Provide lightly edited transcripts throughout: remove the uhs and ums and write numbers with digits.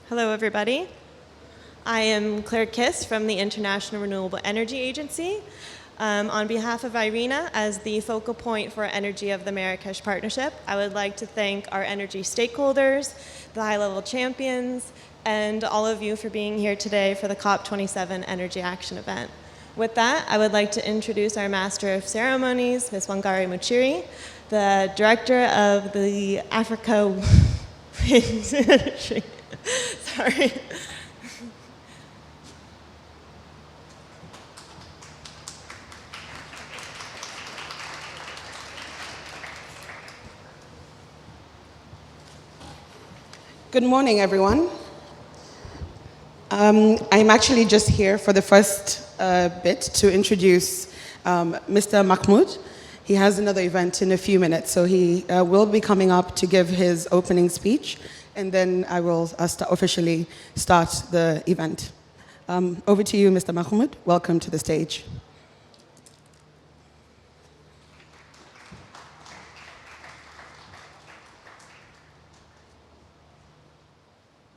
Hello, everybody. I am Claire Kiss from the International Renewable Energy Agency. On behalf of IRENA, as the focal point for Energy of the Marrakech Partnership, I would like to thank our energy stakeholders, the high-level champions, and all of you for being here today for the COP27 Energy Action event. With that, I would like to introduce our Master of Ceremonies, Ms. Wangari Muchiri, the Director of the Africa... Sorry. Good morning, everyone. I'm actually just here for the first bit to introduce Mr. Mahmoud. He has another event in a few minutes, so he will be coming up to give his opening speech, and then I will officially start the event. Over to you, Mr. Mahmoud. Welcome to the stage.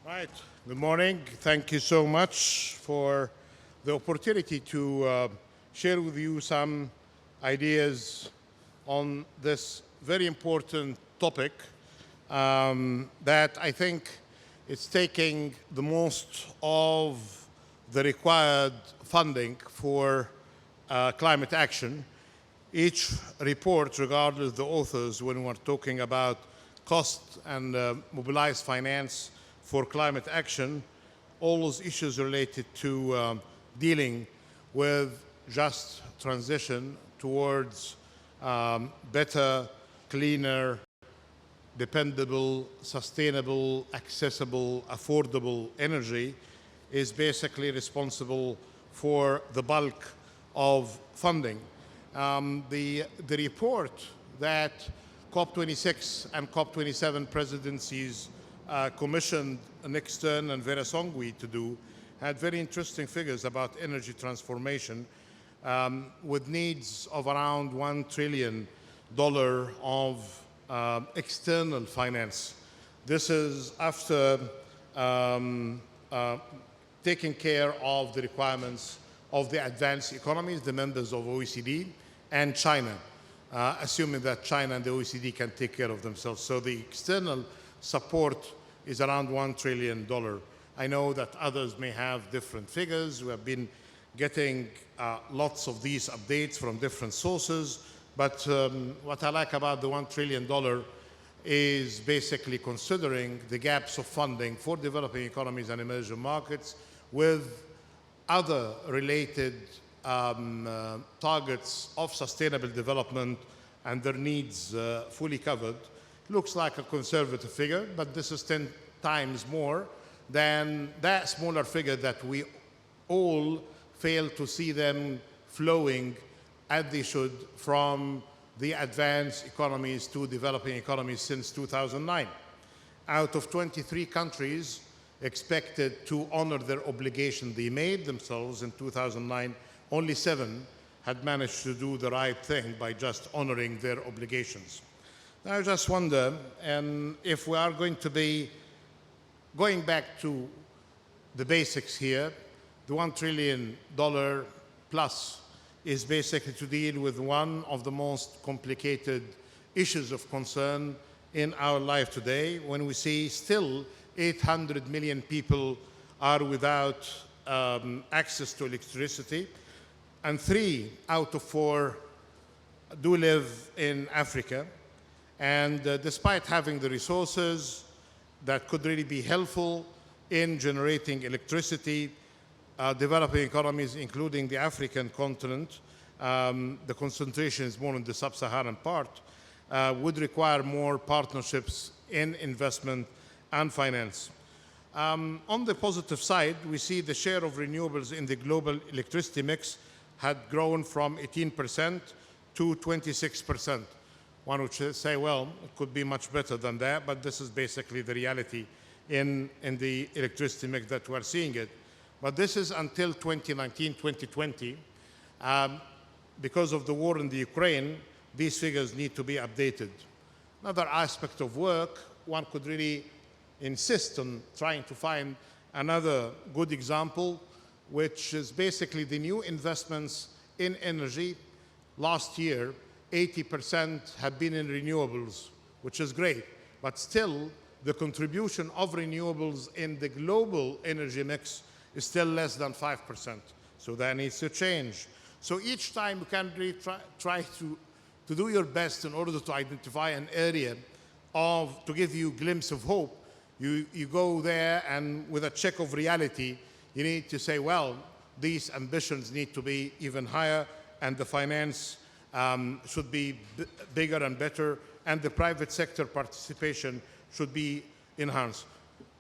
Right. Good morning. Thank you so much for the opportunity to share with you some ideas on this very important topic that I think is taking the most of the required funding for climate action. Each report, regardless of the authors, when we're talking about cost and mobilized finance for climate action, all those issues related to dealing with just transition towards better, cleaner, dependable, sustainable, accessible, affordable energy is basically responsible for the bulk of funding. The report that COP26 and COP27 presidencies commissioned Nick and Vera Songwe to do had very interesting figures about energy transformation with needs of around $1 trillion of external finance. This is after taking care of the requirements of the advanced economies, the members of OECD, and China, assuming that China and the OECD can take care of themselves. So the external support is around $1 trillion. I know that others may have different figures. We have been getting lots of these updates from different sources, but what I like about the $1 trillion is basically considering the gaps of funding for developing economies and emerging markets with other related targets of sustainable development and their needs fully covered. Looks like a conservative figure, but this is 10 times more than that smaller figure that we all fail to see them flowing as they should from the advanced economies to developing economies since 2009. Out of 23 countries expected to honor their obligation they made themselves in 2009, only 7 had managed to do the right thing by just honoring their obligations. I just wonder if we are going to be going back to the basics here. The $1 trillion plus is basically to deal with one of the most complicated issues of concern in our life today, when we see still 800 million people are without access to electricity, and 3 out of 4 do live in Africa. And despite having the resources that could really be helpful in generating electricity, developing economies, including the African continent, the concentration is more in the sub-Saharan part, would require more partnerships in investment and finance. On the positive side, we see the share of renewables in the global electricity mix had grown from 18% to 26%. One would say, well, it could be much better than that, but this is basically the reality in the electricity mix that we're seeing it. But this is until 2019, 2020. Because of the war in the Ukraine, these figures need to be updated. Another aspect of work, one could really insist on trying to find another good example, which is basically the new investments in energy. Last year, 80% have been in renewables, which is great, but still the contribution of renewables in the global energy mix is still less than 5%. So that needs to change. So each time you can really try to do your best in order to identify an area to give you a glimpse of hope. You go there, and with a check of reality, you need to say, well, these ambitions need to be even higher, and the finance should be bigger and better, and the private sector participation should be enhanced.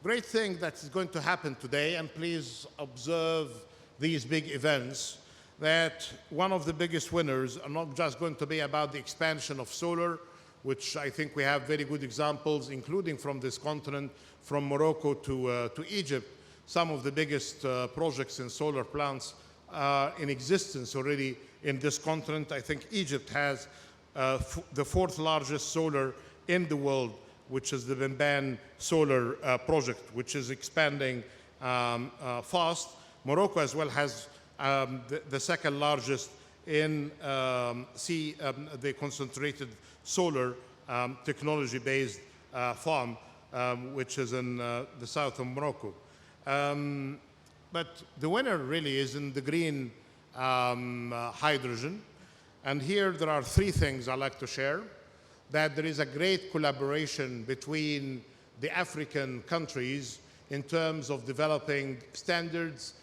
Great thing that is going to happen today, and please observe these big events, that one of the biggest winners are not just going to be about the expansion of solar, which I think we have very good examples, including from this continent, from Morocco to Egypt. Some of the biggest projects in solar plants are in existence already in this continent. I think Egypt has the fourth largest solar in the world, which is the Bimban solar project, which is expanding fast. Morocco as well has the second largest in the concentrated solar technology-based farm, which is in the south of Morocco. But the winner really is in the green hydrogen. And here there are three things I'd like to share. That there is a great collaboration between the African countries in terms of developing standards,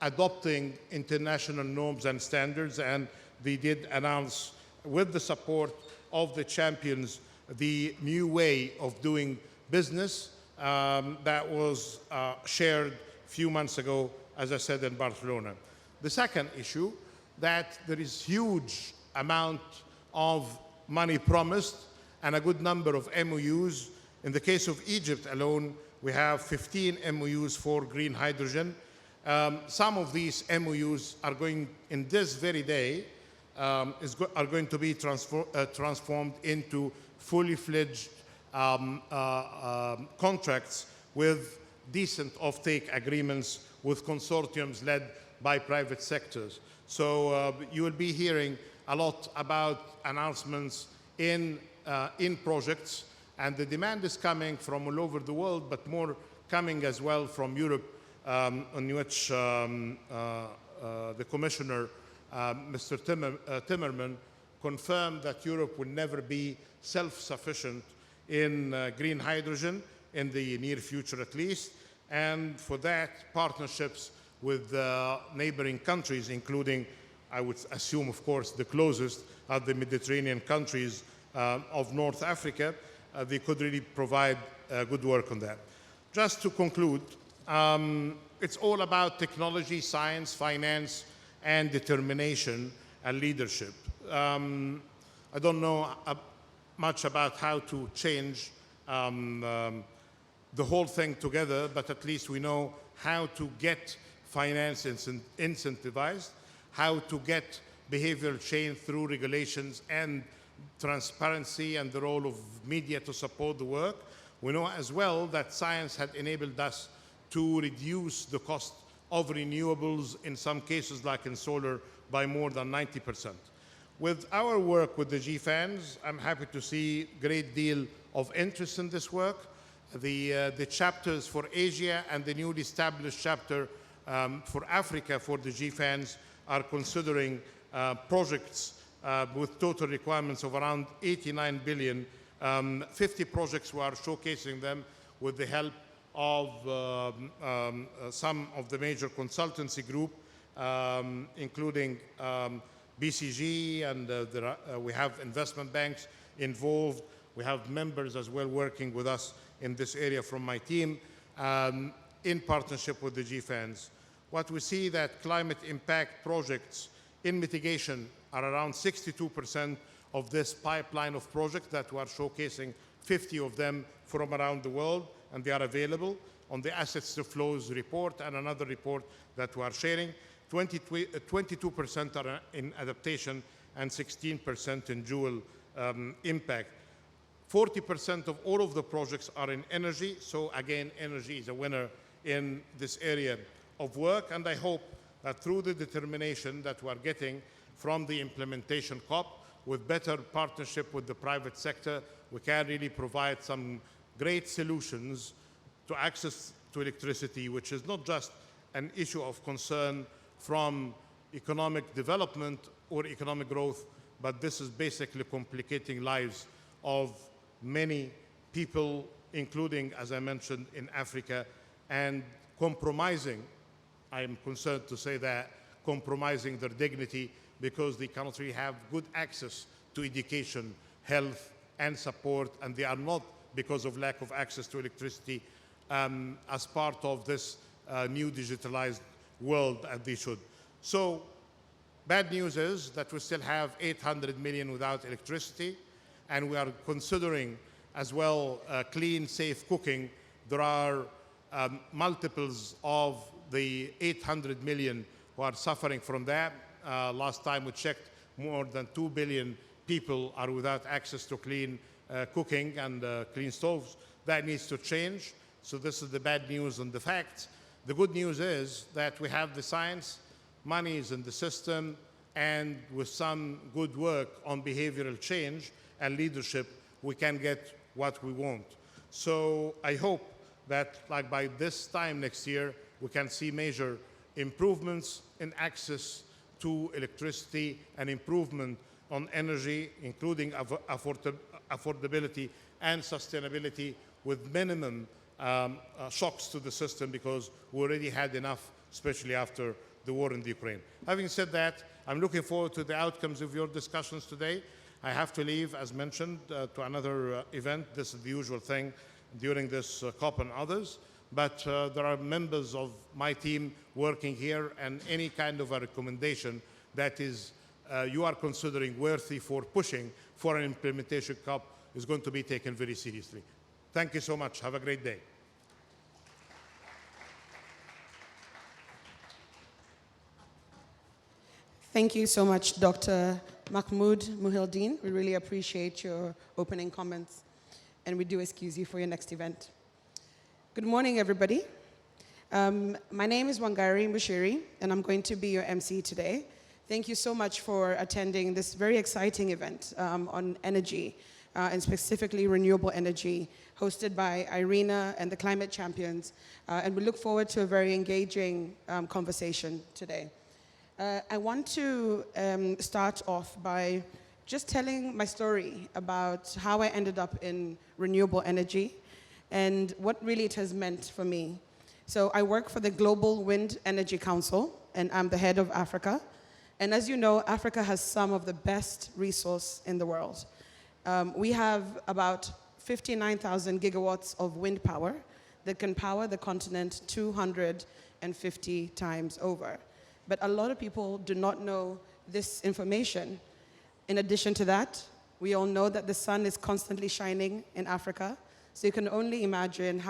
adopting international norms and standards, and they did announce, with the support of the champions, the new way of doing business that was shared a few months ago, as I said, in Barcelona. The second issue, that there is huge amount of money promised and a good number of MOUs. In the case of Egypt alone, we have 15 MOUs for green hydrogen. Some of these MOUs are going, in this very day, are going to be transformed into fully fledged contracts with decent offtake agreements with consortiums led by private sectors. So you will be hearing a lot about announcements in projects, and the demand is coming from all over the world, but more coming as well from Europe, on which the Commissioner, Mr. Timmermans, confirmed that Europe will never be self-sufficient in green hydrogen in the near future at least, and for that, partnerships with neighboring countries, including, I would assume, of course, the closest are the Mediterranean countries of North Africa. They could really provide good work on that. Just to conclude, it's all about technology, science, finance, and determination and leadership. I don't know much about how to change the whole thing together, but at least we know how to get finance incentivized, how to get behavioral change through regulations and transparency, and the role of media to support the work. We know as well that science had enabled us to reduce the cost of renewables, in some cases like in solar, by more than 90%. With our work with the GFANs, I'm happy to see a great deal of interest in this work. The chapters for Asia and the newly established chapter for Africa for the GFANs are considering projects with total requirements of around 89 billion. 50 projects, we are showcasing them with the help of some of the major consultancy group, including BCG, and we have investment banks involved. We have members as well working with us in this area from my team in partnership with the GFANs. What we see that climate impact projects in mitigation are around 62% of this pipeline of projects that we are showcasing, 50 of them from around the world, and they are available on the Assets to Flows report and another report that we are sharing. 22% are in adaptation and 16% in dual impact. 40% of all of the projects are in energy. So again, energy is a winner in this area of work. And I hope that through the determination that we're getting from the implementation COP, with better partnership with the private sector, we can really provide some great solutions to access to electricity, which is not just an issue of concern from economic development or economic growth, but this is basically complicating lives of many people, including, as I mentioned, in Africa, and compromising, I am concerned to say that, compromising their dignity because they cannot really have good access to education, health, and support, and they are not, because of lack of access to electricity, as part of this new digitalized world as they should. So, bad news is that we still have 800 million without electricity, and we are considering as well clean, safe cooking. There are multiples of the 800 million who are suffering from that. Last time we checked, more than 2 billion people are without access to clean cooking and clean stoves. That needs to change. So this is the bad news and the facts. The good news is that we have the science, money is in the system, and with some good work on behavioral change and leadership, we can get what we want. So I hope that like by this time next year, we can see major improvements in access to electricity and improvement on energy, including affordability and sustainability with minimum shocks to the system, because we already had enough, especially after the war in the Ukraine. Having said that, I'm looking forward to the outcomes of your discussions today. I have to leave, as mentioned, to another event. This is the usual thing during this COP and others. But there are members of my team working here, and any kind of a recommendation that is you are considering worthy for pushing for an implementation COP is going to be taken very seriously. Thank you so much. Have a great day. Thank you so much, Dr. Mahmoud Muhildin. We really appreciate your opening comments, and we do excuse you for your next event. Good morning, everybody. My name is Wangari Mushiri, and I'm going to be your MC today. Thank you so much for attending this very exciting event on energy, and specifically renewable energy, hosted by IRENA and the Climate Champions. And we look forward to a very engaging conversation today. I want to start off by just telling my story about how I ended up in renewable energy and what really it has meant for me. So I work for the Global Wind Energy Council, and I'm the head of Africa. And as you know, Africa has some of the best resource in the world. We have about 59,000 gigawatts of wind power that can power the continent 250 times over. But a lot of people do not know this information. In addition to that, we all know that the sun is constantly shining in Africa. So you can only imagine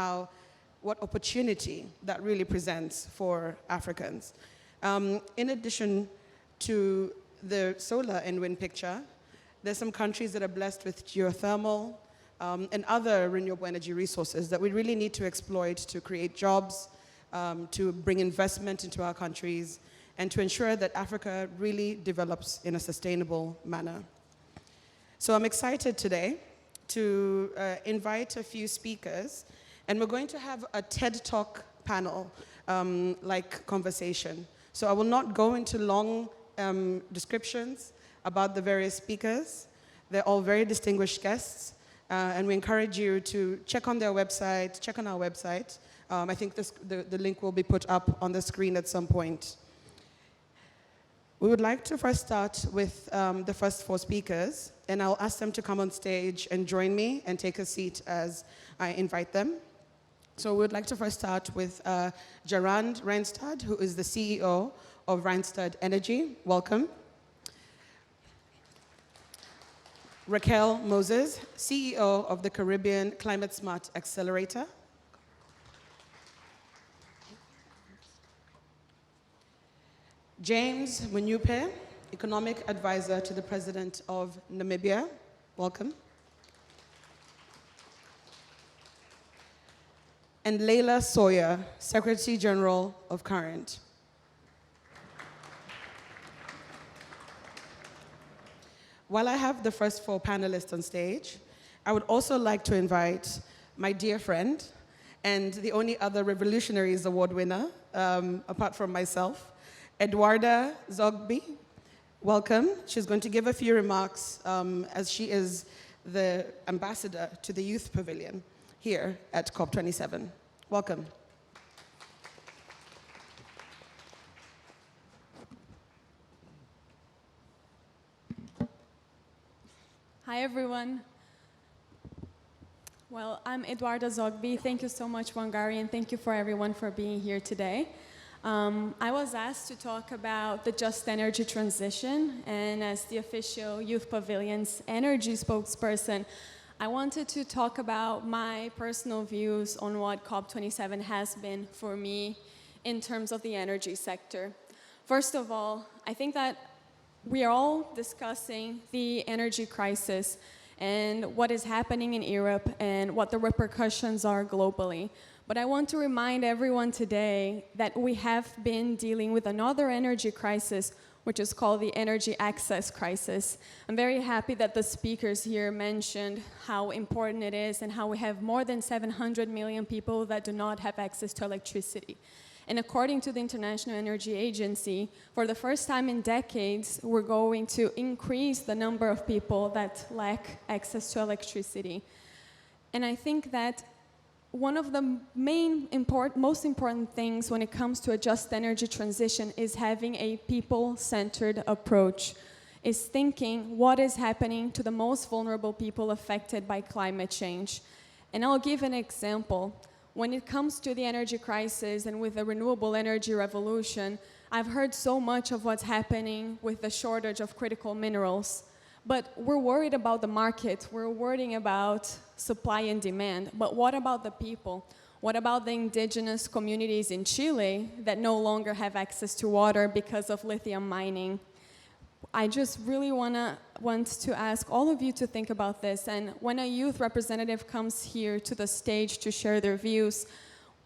what opportunity that really presents for Africans. In addition to the solar and wind picture, there's some countries that are blessed with geothermal and other renewable energy resources that we really need to exploit to create jobs, to bring investment into our countries, and to ensure that Africa really develops in a sustainable manner. So I'm excited today to invite a few speakers, and we're going to have a TED Talk panel like conversation. So I will not go into long descriptions about the various speakers. They're all very distinguished guests, and we encourage you to check on their website, check on our website. I think the link will be put up on the screen at some point. We would like to first start with the first four speakers, and I'll ask them to come on stage and join me and take a seat as I invite them. So we would like to first start with Gerard Reinstad, who is the CEO of Reinstad Energy. Welcome. Raquel Moses, CEO of the Caribbean Climate Smart Accelerator. James Munyupe, Economic Advisor to the President of Namibia. Welcome. and Leila Sawyer, Secretary General of Current. While I have the first 4 panelists on stage, I would also like to invite my dear friend and the only other Revolutionaries Award winner, apart from myself, Eduarda Zogby. Welcome. She's going to give a few remarks as she is the ambassador to the Youth Pavilion here at COP27. Welcome. Hi, everyone. Well, I'm Eduarda Zogby. Thank you so much, Wangari, and thank you for everyone for being here today. I was asked to talk about the just energy transition, and as the official Youth Pavilion's energy spokesperson, I wanted to talk about my personal views on what COP27 has been for me in terms of the energy sector. First of all, I think that we are all discussing the energy crisis and what is happening in Europe and what the repercussions are globally. But I want to remind everyone today that we have been dealing with another energy crisis, which is called the energy access crisis. I'm very happy that the speakers here mentioned how important it is and how we have more than 700 million people that do not have access to electricity. And according to the International Energy Agency, for the first time in decades, we're going to increase the number of people that lack access to electricity. And I think that one of the most important things when it comes to a just energy transition is having a people-centered approach, is thinking what is happening to the most vulnerable people affected by climate change. And I'll give an example. When it comes to the energy crisis and with the renewable energy revolution, I've heard so much of what's happening with the shortage of critical minerals. But we're worried about the market, we're worrying about supply and demand, but what about the people? What about the indigenous communities in Chile that no longer have access to water because of lithium mining? I just really want to ask all of you to think about this, and when a youth representative comes here to the stage to share their views,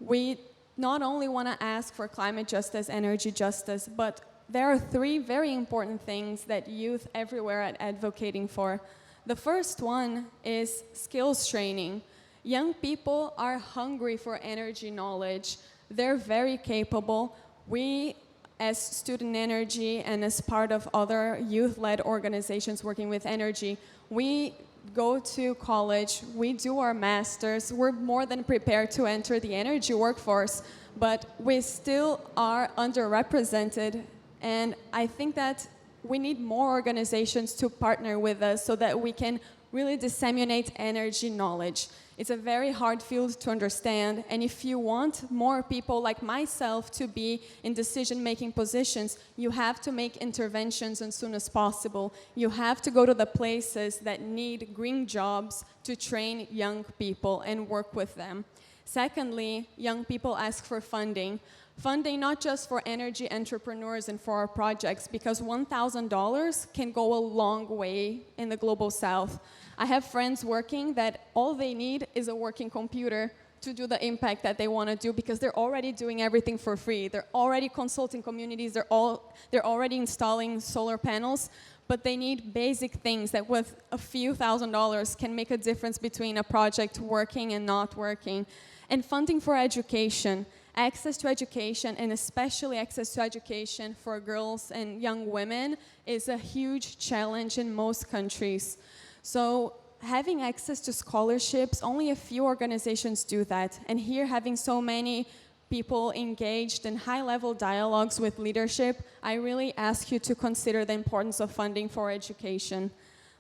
we not only want to ask for climate justice, energy justice, but there are 3 very important things that youth everywhere are advocating for. The first one is skills training. Young people are hungry for energy knowledge. They're very capable. We, as Student Energy and as part of other youth-led organizations working with energy, we go to college, we do our masters, we're more than prepared to enter the energy workforce, but we still are underrepresented. And I think that we need more organizations to partner with us so that we can really disseminate energy knowledge. It's a very hard field to understand, and if you want more people like myself to be in decision-making positions, you have to make interventions as soon as possible. You have to go to the places that need green jobs to train young people and work with them. Secondly, young people ask for funding. Funding not just for energy entrepreneurs and for our projects, because $1,000 can go a long way in the global south. I have friends working that all they need is a working computer to do the impact that they want to do, because they're already doing everything for free. They're already consulting communities, they're already installing solar panels, but they need basic things that with a few $1,000s can make a difference between a project working and not working. And funding for education. Access to education, and especially access to education for girls and young women, is a huge challenge in most countries. So having access to scholarships, only a few organizations do that. And here, having so many people engaged in high-level dialogues with leadership, I really ask you to consider the importance of funding for education.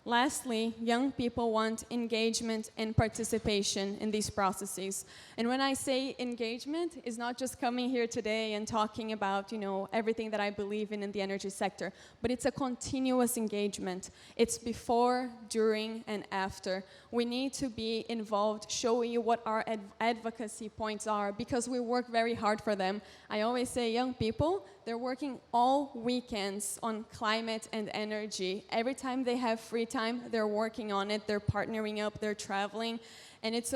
Lastly, young people want engagement and participation in these processes. And when I say engagement, it's not just coming here today and talking about, everything that I believe in the energy sector, but it's a continuous engagement. It's before, during, and after. We need to be involved, showing you what our advocacy points are, because we work very hard for them. I always say, young people, They're working all weekends on climate and energy. Every time they have free time, they're working on it, they're partnering up, they're traveling. And it's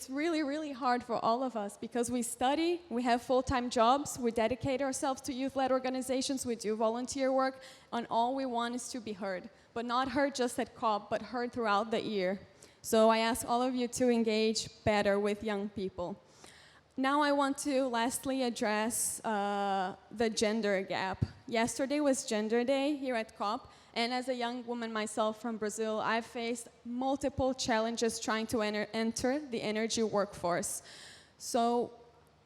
really, really hard for all of us because we study, we have full-time jobs, we dedicate ourselves to youth-led organizations, we do volunteer work, and all we want is to be heard. But not heard just at COP, but heard throughout the year. So I ask all of you to engage better with young people. Now I want to lastly address the gender gap. Yesterday was Gender Day here at COP, and as a young woman myself from Brazil, I've faced multiple challenges trying to enter the energy workforce. So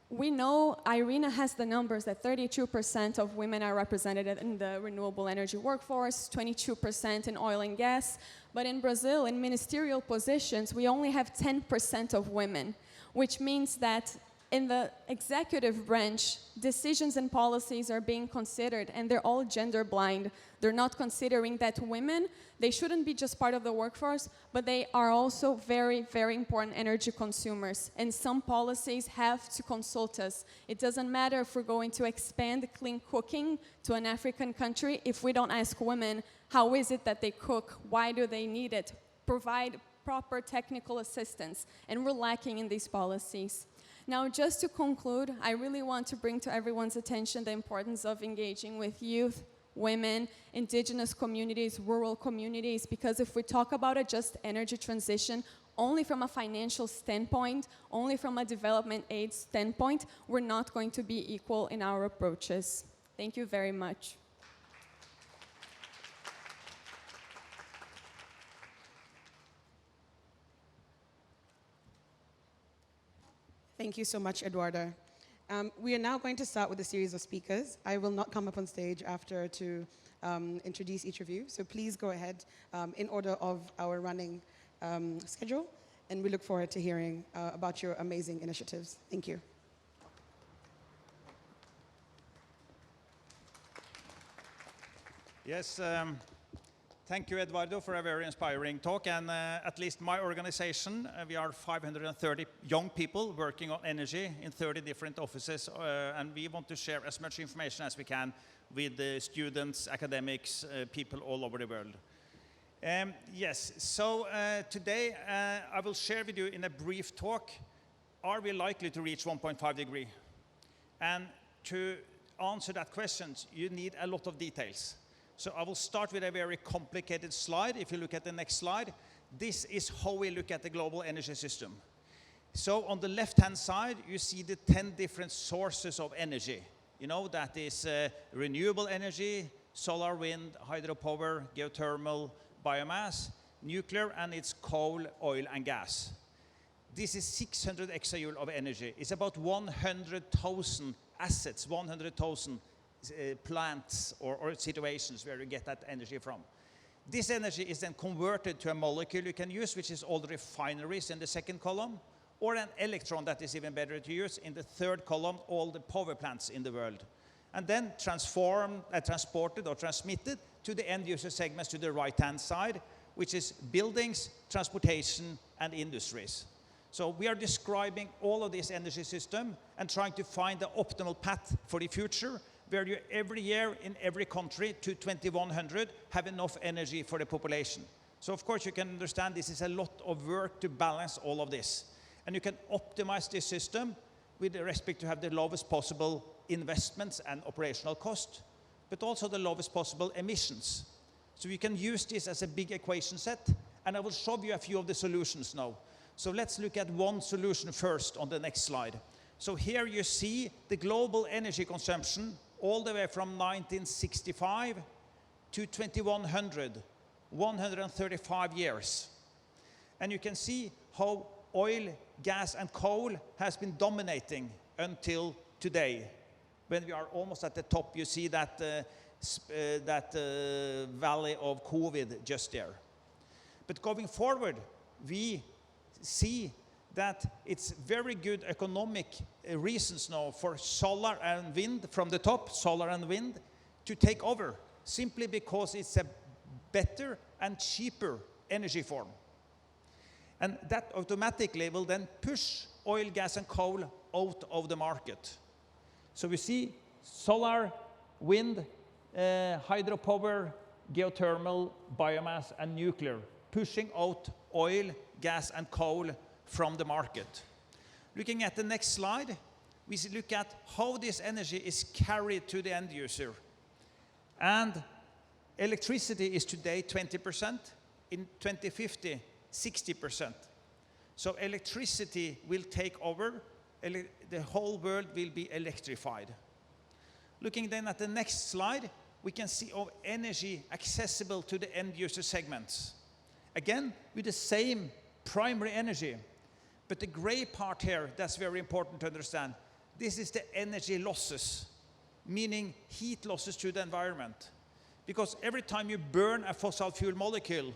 we know IRENA has the numbers that 32% of women are represented in the renewable energy workforce, 22% in oil and gas, but in Brazil, in ministerial positions, we only have 10% of women, which means that in the executive branch, decisions and policies are being considered, and they're all gender blind. They're not considering that women, they shouldn't be just part of the workforce, but they are also very, very important energy consumers. And some policies have to consult us. It doesn't matter if we're going to expand clean cooking to an African country if we don't ask women, how is it that they cook? Why do they need it? Provide proper technical assistance. And we're lacking in these policies. Now, just to conclude, I really want to bring to everyone's attention the importance of engaging with youth, women, indigenous communities, rural communities, because if we talk about a just energy transition only from a financial standpoint, only from a development aid standpoint, we're not going to be equal in our approaches. Thank you very much. Thank you so much, Eduarda. We are now going to start with a series of speakers. I will not come up on stage after to introduce each of you, so please go ahead in order of our running schedule, and we look forward to hearing about your amazing initiatives. Thank you. Yes, thank you, Eduardo, for a very inspiring talk. And at least my organization, we are 530 young people working on energy in 30 different offices, and we want to share as much information as we can with the students, academics, people all over the world. Yes, so today I will share with you in a brief talk, are we likely to reach 1.5 degree? And to answer that question, you need a lot of details. So I will start with a very complicated slide. If you look at the next slide, this is how we look at the global energy system. So on the left-hand side, you see the 10 different sources of energy. You know, that is renewable energy, solar, wind, hydropower, geothermal, biomass, nuclear, and it's coal, oil, and gas. This is 600 exajoule of energy. It's about 100,000 assets, 100,000 plants or situations where you get that energy from. This energy is then converted to a molecule you can use, which is all the refineries in the second column, or an electron that is even better to use in the third column, all the power plants in the world. And then transformed, transported or transmitted to the end user segments to the right-hand side, which is buildings, transportation, and industries. So we are describing all of this energy system and trying to find the optimal path for the future, where you every year in every country to 2100 have enough energy for the population. So of course you can understand this is a lot of work to balance all of this. And you can optimize this system with respect to have the lowest possible investments and operational cost, but also the lowest possible emissions. So you can use this as a big equation set, and I will show you a few of the solutions now. So let's look at one solution first on the next slide. So here you see the global energy consumption all the way from 1965 to 2100, 135 years. And you can see how oil, gas, and coal has been dominating until today. When we are almost at the top, you see that, valley of COVID just there. But going forward, we see that it's very good economic reasons now for solar and wind from the top, solar and wind, to take over, simply because it's a better and cheaper energy form. And that automatically will then push oil, gas, and coal out of the market. So we see solar wind, hydropower, geothermal, biomass, and nuclear, pushing out oil, gas, and coal from the market. Looking at the next slide, we look at how this energy is carried to the end user. And electricity is today 20%, in 2050, 60%. So electricity will take over, the whole world will be electrified. Looking then at the next slide, we can see how energy accessible to the end user segments. Again, with the same primary energy, but the gray part here, that's very important to understand. This is the energy losses, meaning heat losses to the environment. Because every time you burn a fossil fuel molecule,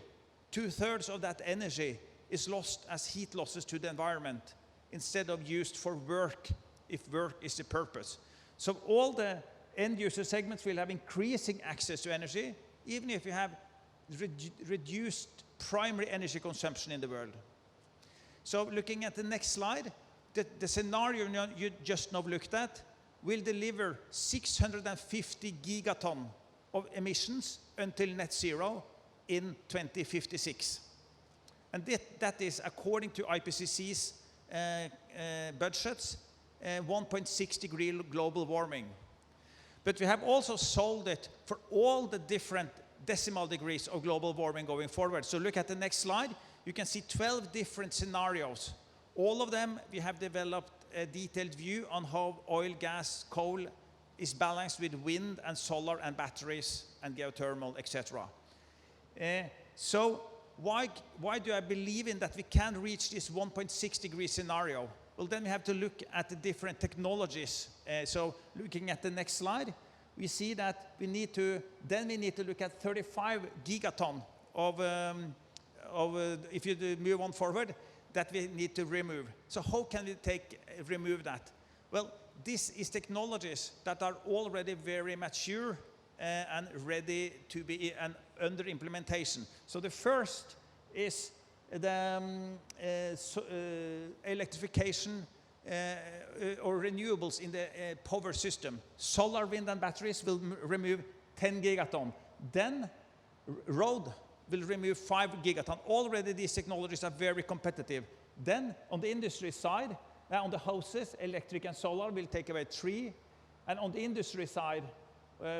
2/3 of that energy is lost as heat losses to the environment instead of used for work, if work is the purpose. So all the end user segments will have increasing access to energy, even if you have reduced primary energy consumption in the world. So looking at the next slide, the scenario you just now looked at will deliver 650 gigaton of emissions until net zero in 2056. And that is, according to IPCC's budgets, 1.6 degree global warming. But we have also solved it for all the different decimal degrees of global warming going forward. So look at the next slide. You can see 12 different scenarios. All of them, we have developed a detailed view on how oil, gas, coal is balanced with wind and solar and batteries and geothermal, etc. So why do I believe in that we can reach this 1.6 degree scenario? Well, then we have to look at the different technologies. So looking at the next slide, we see that we need to look at 35 gigaton of if you move on forward, that we need to remove. So how can we remove that? Well, this is technologies that are already very mature and ready to be under implementation. So the first is the electrification or renewables in the power system. Solar, wind, and batteries will remove 10 gigaton. Then road will remove 5 gigaton. Already these technologies are very competitive. Then on the industry side, on the houses, electric and solar will take away 3. And on the industry side,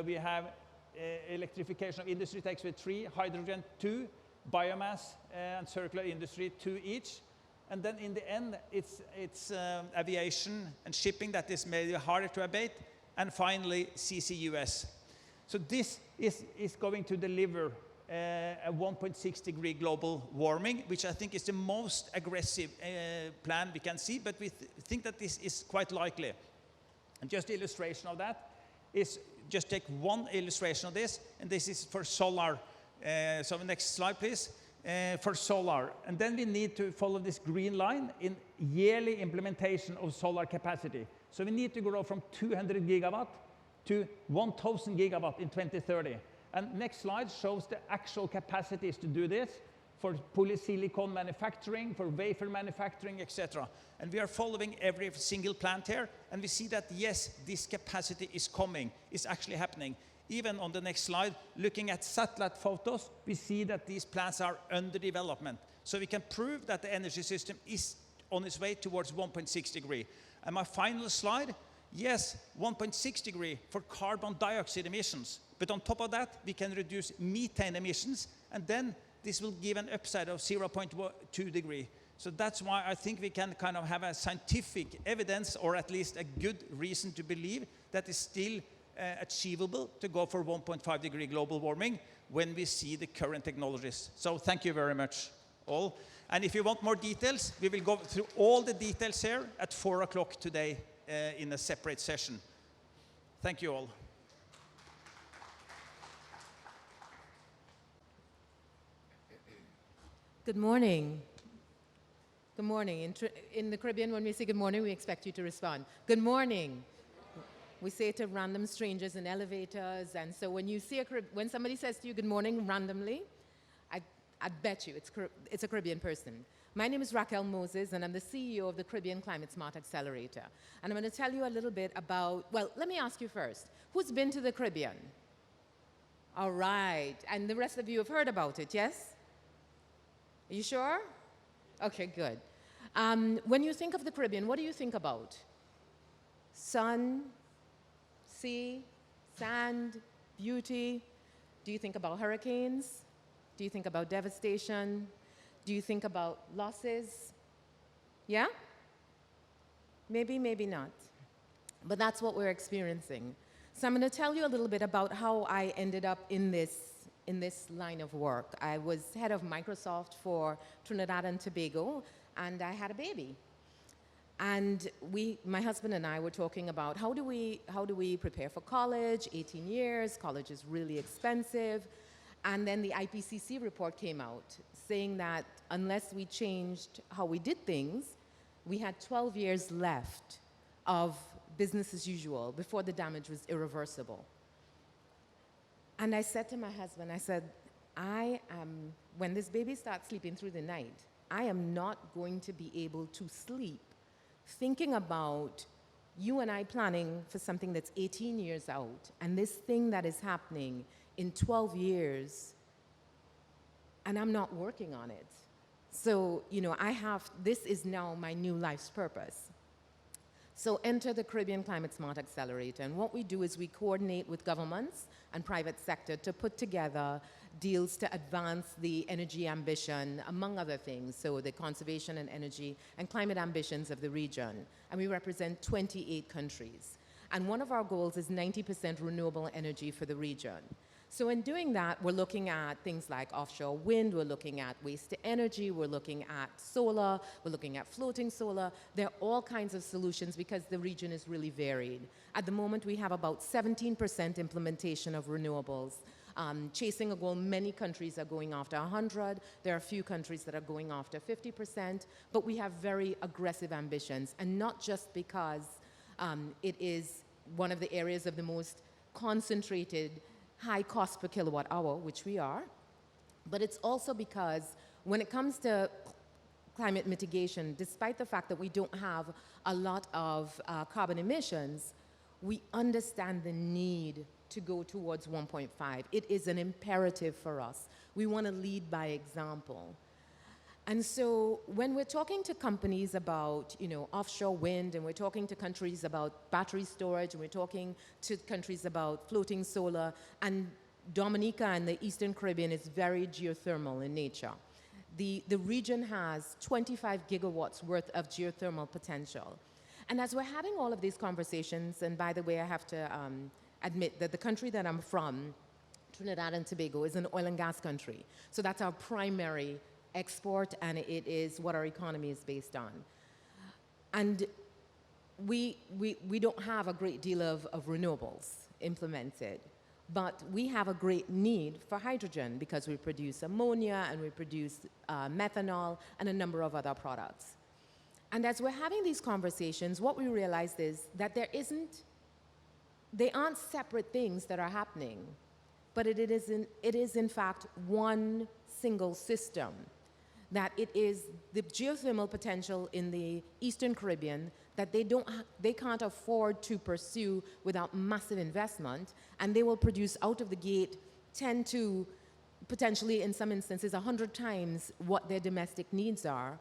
we have electrification of industry takes away 3, hydrogen 2, biomass and circular industry 2 each. And then in the end, it's aviation and shipping that is maybe harder to abate. And finally, CCUS. So this is going to deliver a 1.6 degree global warming, which I think is the most aggressive plan we can see, but we think that this is quite likely. And just illustration of that is, just take one illustration of this, and this is for solar. So next slide, please. For solar. And then we need to follow this green line in yearly implementation of solar capacity. So we need to grow from 200 gigawatt to 1,000 gigawatt in 2030. And next slide shows the actual capacities to do this for polysilicon manufacturing, for wafer manufacturing, etc. And we are following every single plant here, and we see that, yes, this capacity is coming, it's actually happening. Even on the next slide, looking at satellite photos, we see that these plants are under development. So we can prove that the energy system is on its way towards 1.6 degree. And my final slide, yes, 1.6 degree for carbon dioxide emissions. But on top of that, we can reduce methane emissions, and then this will give an upside of 0.2 degree. So that's why I think we can kind of have a scientific evidence, or at least a good reason to believe that it's still achievable to go for 1.5 degree global warming when we see the current technologies. So thank you very much, all. And if you want more details, we will go through all the details here at 4 o'clock today in a separate session. Thank you all. Good morning. Good morning. In the Caribbean, when we say good morning, we expect you to respond. Good morning. We say it to random strangers in elevators, and so when you see when somebody says to you good morning randomly, I bet you it's a Caribbean person. My name is Raquel Moses, and I'm the CEO of the Caribbean Climate Smart Accelerator. And I'm going to tell you a little bit about, well, let me ask you first, who's been to the Caribbean? All right, and the rest of you have heard about it, yes? Are you sure? Okay, good. When you think of the Caribbean, what do you think about? Sun, sea, sand, beauty? Do you think about hurricanes? Do you think about devastation? Do you think about losses? Yeah? Maybe, maybe not. But that's what we're experiencing. So I'm going to tell you a little bit about how I ended up in this line of work. I was head of Microsoft for Trinidad and Tobago, and I had a baby. And my husband and I were talking about how do we prepare for college, 18 years, college is really expensive. And then the IPCC report came out saying that unless we changed how we did things, we had 12 years left of business as usual before the damage was irreversible. And I said to my husband, I said, when this baby starts sleeping through the night, I am not going to be able to sleep thinking about you and I planning for something that's 18 years out, and this thing that is happening in 12 years, and I'm not working on it. So, this is now my new life's purpose. So enter the Caribbean Climate Smart Accelerator, and what we do is we coordinate with governments and private sector to put together deals to advance the energy ambition, among other things, so the conservation and energy and climate ambitions of the region. And we represent 28 countries. And one of our goals is 90% renewable energy for the region. So in doing that, we're looking at things like offshore wind, we're looking at waste to energy, we're looking at solar, we're looking at floating solar. There are all kinds of solutions because the region is really varied. At the moment, we have about 17% implementation of renewables. Chasing a goal, many countries are going after 100. There are a few countries that are going after 50%, but we have very aggressive ambitions, and not just because it is one of the areas of the most concentrated high cost per kilowatt hour, which we are, but it's also because when it comes to climate mitigation, despite the fact that we don't have a lot of carbon emissions, we understand the need to go towards 1.5. It is an imperative for us. We want to lead by example. And so when we're talking to companies about, offshore wind, and we're talking to countries about battery storage, and we're talking to countries about floating solar, and Dominica and the Eastern Caribbean is very geothermal in nature. The region has 25 gigawatts worth of geothermal potential. And as we're having all of these conversations, and by the way, I have to admit that the country that I'm from, Trinidad and Tobago, is an oil and gas country. So that's our primary export, and it is what our economy is based on. And we don't have a great deal of renewables implemented, but we have a great need for hydrogen because we produce ammonia and we produce methanol and a number of other products. And as we're having these conversations, what we realized is that they aren't separate things that are happening, but it is in fact one single system. That it is the geothermal potential in the Eastern Caribbean that they can't afford to pursue without massive investment, and they will produce out of the gate 10 to potentially, in some instances, 100 times what their domestic needs are.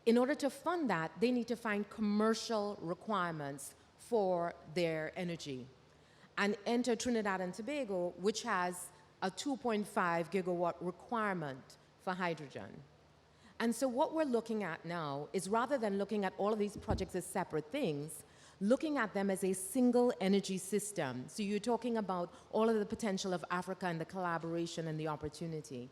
In order to fund that, they need to find commercial requirements for their energy. And enter Trinidad and Tobago, which has a 2.5 gigawatt requirement for hydrogen. And so what we're looking at now is, rather than looking at all of these projects as separate things, looking at them as a single energy system. So you're talking about all of the potential of Africa and the collaboration and the opportunity.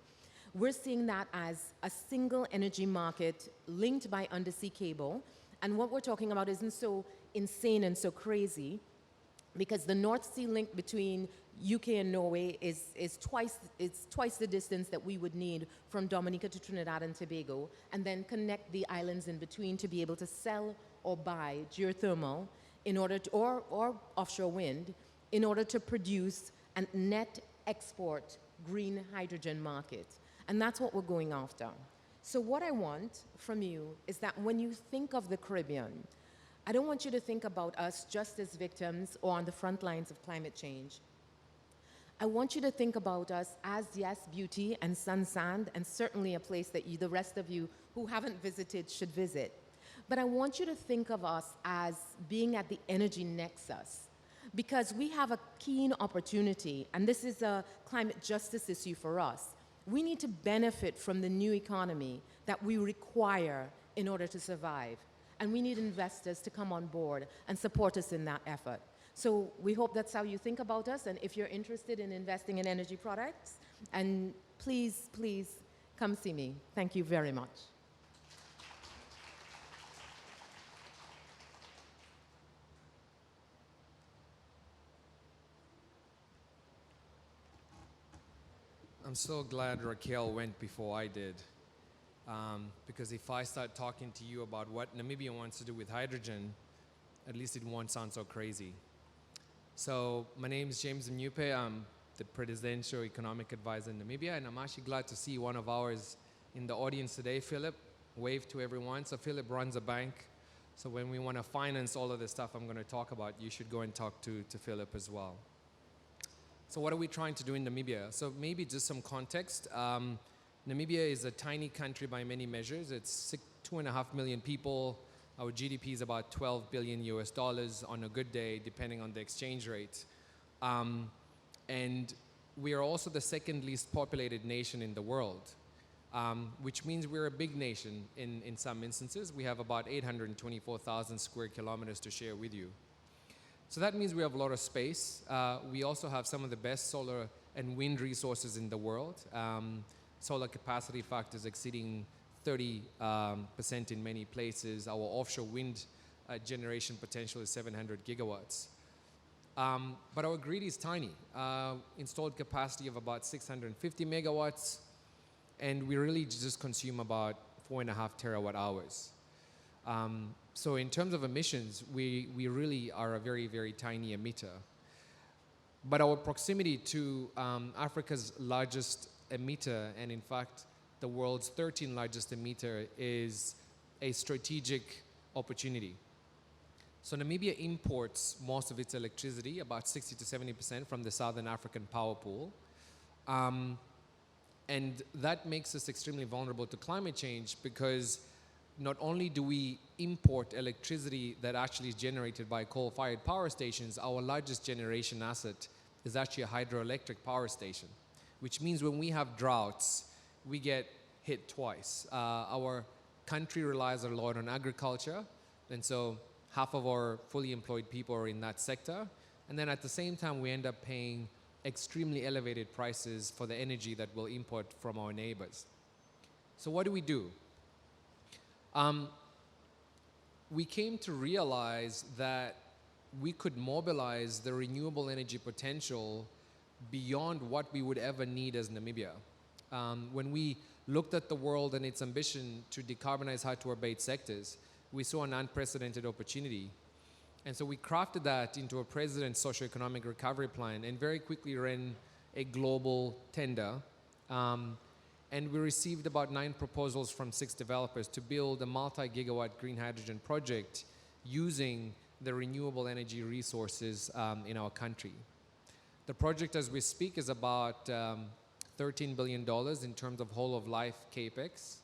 We're seeing that as a single energy market linked by undersea cable. And what we're talking about isn't so insane and so crazy, because the North Sea link between UK and Norway is twice the distance that we would need from Dominica to Trinidad and Tobago, and then connect the islands in between to be able to sell or buy geothermal in order to, or offshore wind, in order to produce and net export green hydrogen market. And that's what we're going after. So what I want from you is that when you think of the Caribbean, I don't want you to think about us just as victims or on the front lines of climate change. I want you to think about us as, yes, beauty and sun sand, and certainly a place that you, the rest of you who haven't visited should visit. But I want you to think of us as being at the energy nexus, because we have a keen opportunity, and this is a climate justice issue for us. We need to benefit from the new economy that we require in order to survive. And we need investors to come on board and support us in that effort. So we hope that's how you think about us. And if you're interested in investing in energy products, and please, please come see me. Thank you very much. I'm so glad Raquel went before I did. Because if I start talking to you about what Namibia wants to do with hydrogen, at least it won't sound so crazy. So my name is James Mnyupe. I'm the Presidential Economic Advisor in Namibia, and I'm actually glad to see one of ours in the audience today, Philip. Wave to everyone. So Philip runs a bank. So when we want to finance all of the stuff I'm going to talk about, you should go and talk to Philip as well. So what are we trying to do in Namibia? So maybe just some context. Namibia is a tiny country by many measures. It's 2.5 million people. Our GDP is about $12 billion US on a good day, depending on the exchange rate. And we are also the second least populated nation in the world, which means we're a big nation in some instances. We have about 824,000 square kilometers to share with you. So that means we have a lot of space. We also have some of the best solar and wind resources in the world. Solar capacity factors exceeding 30% in many places. Our offshore wind generation potential is 700 gigawatts. But our grid is tiny. Installed capacity of about 650 megawatts, and we really just consume about 4.5 terawatt hours. So in terms of emissions, we really are a very, very tiny emitter. But our proximity to Africa's largest emitter, and in fact, the world's 13th largest emitter, is a strategic opportunity. So Namibia imports most of its electricity, about 60 to 70%, from the Southern African power pool. And that makes us extremely vulnerable to climate change, because not only do we import electricity that actually is generated by coal-fired power stations, our largest generation asset is actually a hydroelectric power station, which means when we have droughts, we get hit twice. Our country relies a lot on agriculture, and so half of our fully employed people are in that sector. And then at the same time, we end up paying extremely elevated prices for the energy that we'll import from our neighbors. So what do? We came to realize that we could mobilize the renewable energy potential beyond what we would ever need as Namibia. When we looked at the world and its ambition to decarbonize hard-to-abate sectors, we saw an unprecedented opportunity. And so we crafted that into a President's Socioeconomic Recovery Plan and very quickly ran a global tender. And we received about 9 proposals from 6 developers to build a multi-gigawatt green hydrogen project using the renewable energy resources in our country. The project, as we speak, is about $13 billion in terms of whole-of-life capex.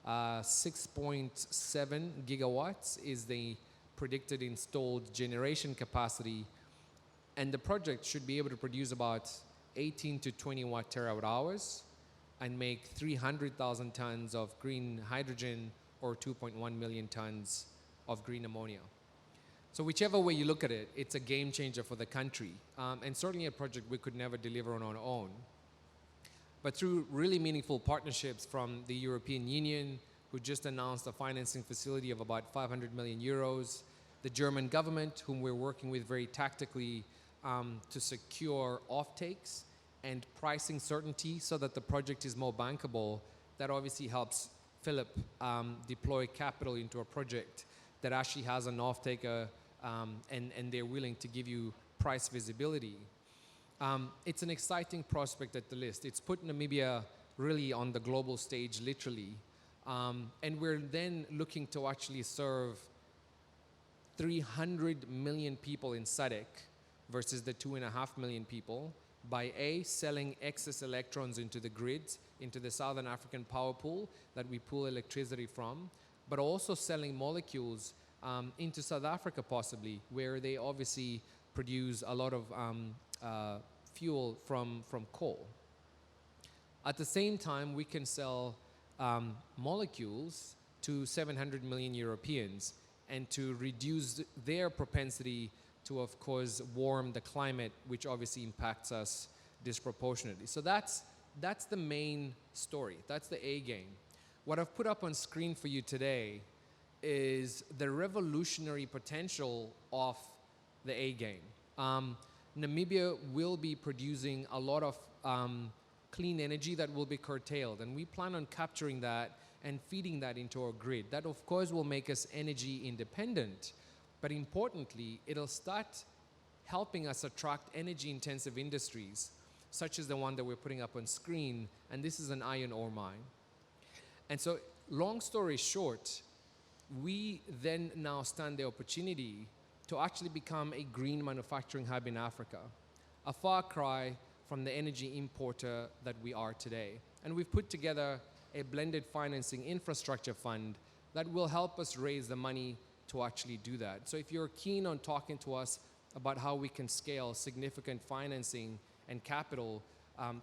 6.7 gigawatts is the predicted installed generation capacity, and the project should be able to produce about 18 to 20 watt terawatt hours and make 300,000 tons of green hydrogen or 2.1 million tons of green ammonia. So whichever way you look at it, it's a game changer for the country, and certainly a project we could never deliver on our own. But through really meaningful partnerships from the European Union, who just announced a financing facility of about 500 million euros, the German government, whom we're working with very tactically to secure offtakes and pricing certainty so that the project is more bankable, that obviously helps Philip deploy capital into a project that actually has an offtaker and they're willing to give you price visibility. It's an exciting prospect at the list. It's put Namibia really on the global stage, literally. And we're then looking to actually serve 300 million people in SADC versus the 2.5 million people by selling excess electrons into the grids, into the Southern African power pool that we pull electricity from, but also selling molecules into South Africa possibly, where they obviously produce a lot of fuel from coal. At the same time, we can sell molecules to 700 million Europeans and to reduce their propensity to, of course, warm the climate, which obviously impacts us disproportionately. So that's the main story. That's the A game. What I've put up on screen for you today is the revolutionary potential of the A game. Namibia will be producing a lot of clean energy that will be curtailed, and we plan on capturing that and feeding that into our grid. That, of course, will make us energy independent, but importantly, it'll start helping us attract energy-intensive industries, such as the one that we're putting up on screen, and this is an iron ore mine. And so, long story short, we then now stand the opportunity to actually become a green manufacturing hub in Africa, a far cry from the energy importer that we are today. And we've put together a blended financing infrastructure fund that will help us raise the money to actually do that. So if you're keen on talking to us about how we can scale significant financing and capital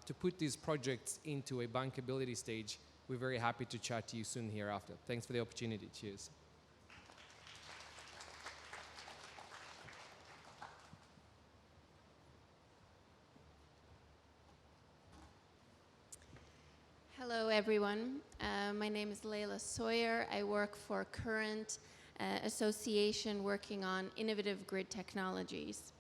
to put these projects into a bankability stage, we're very happy to chat to you soon hereafter. Thanks for the opportunity. Cheers. Hello, everyone. My name is Layla Sawyer. I work for Current Association working on innovative grid technologies.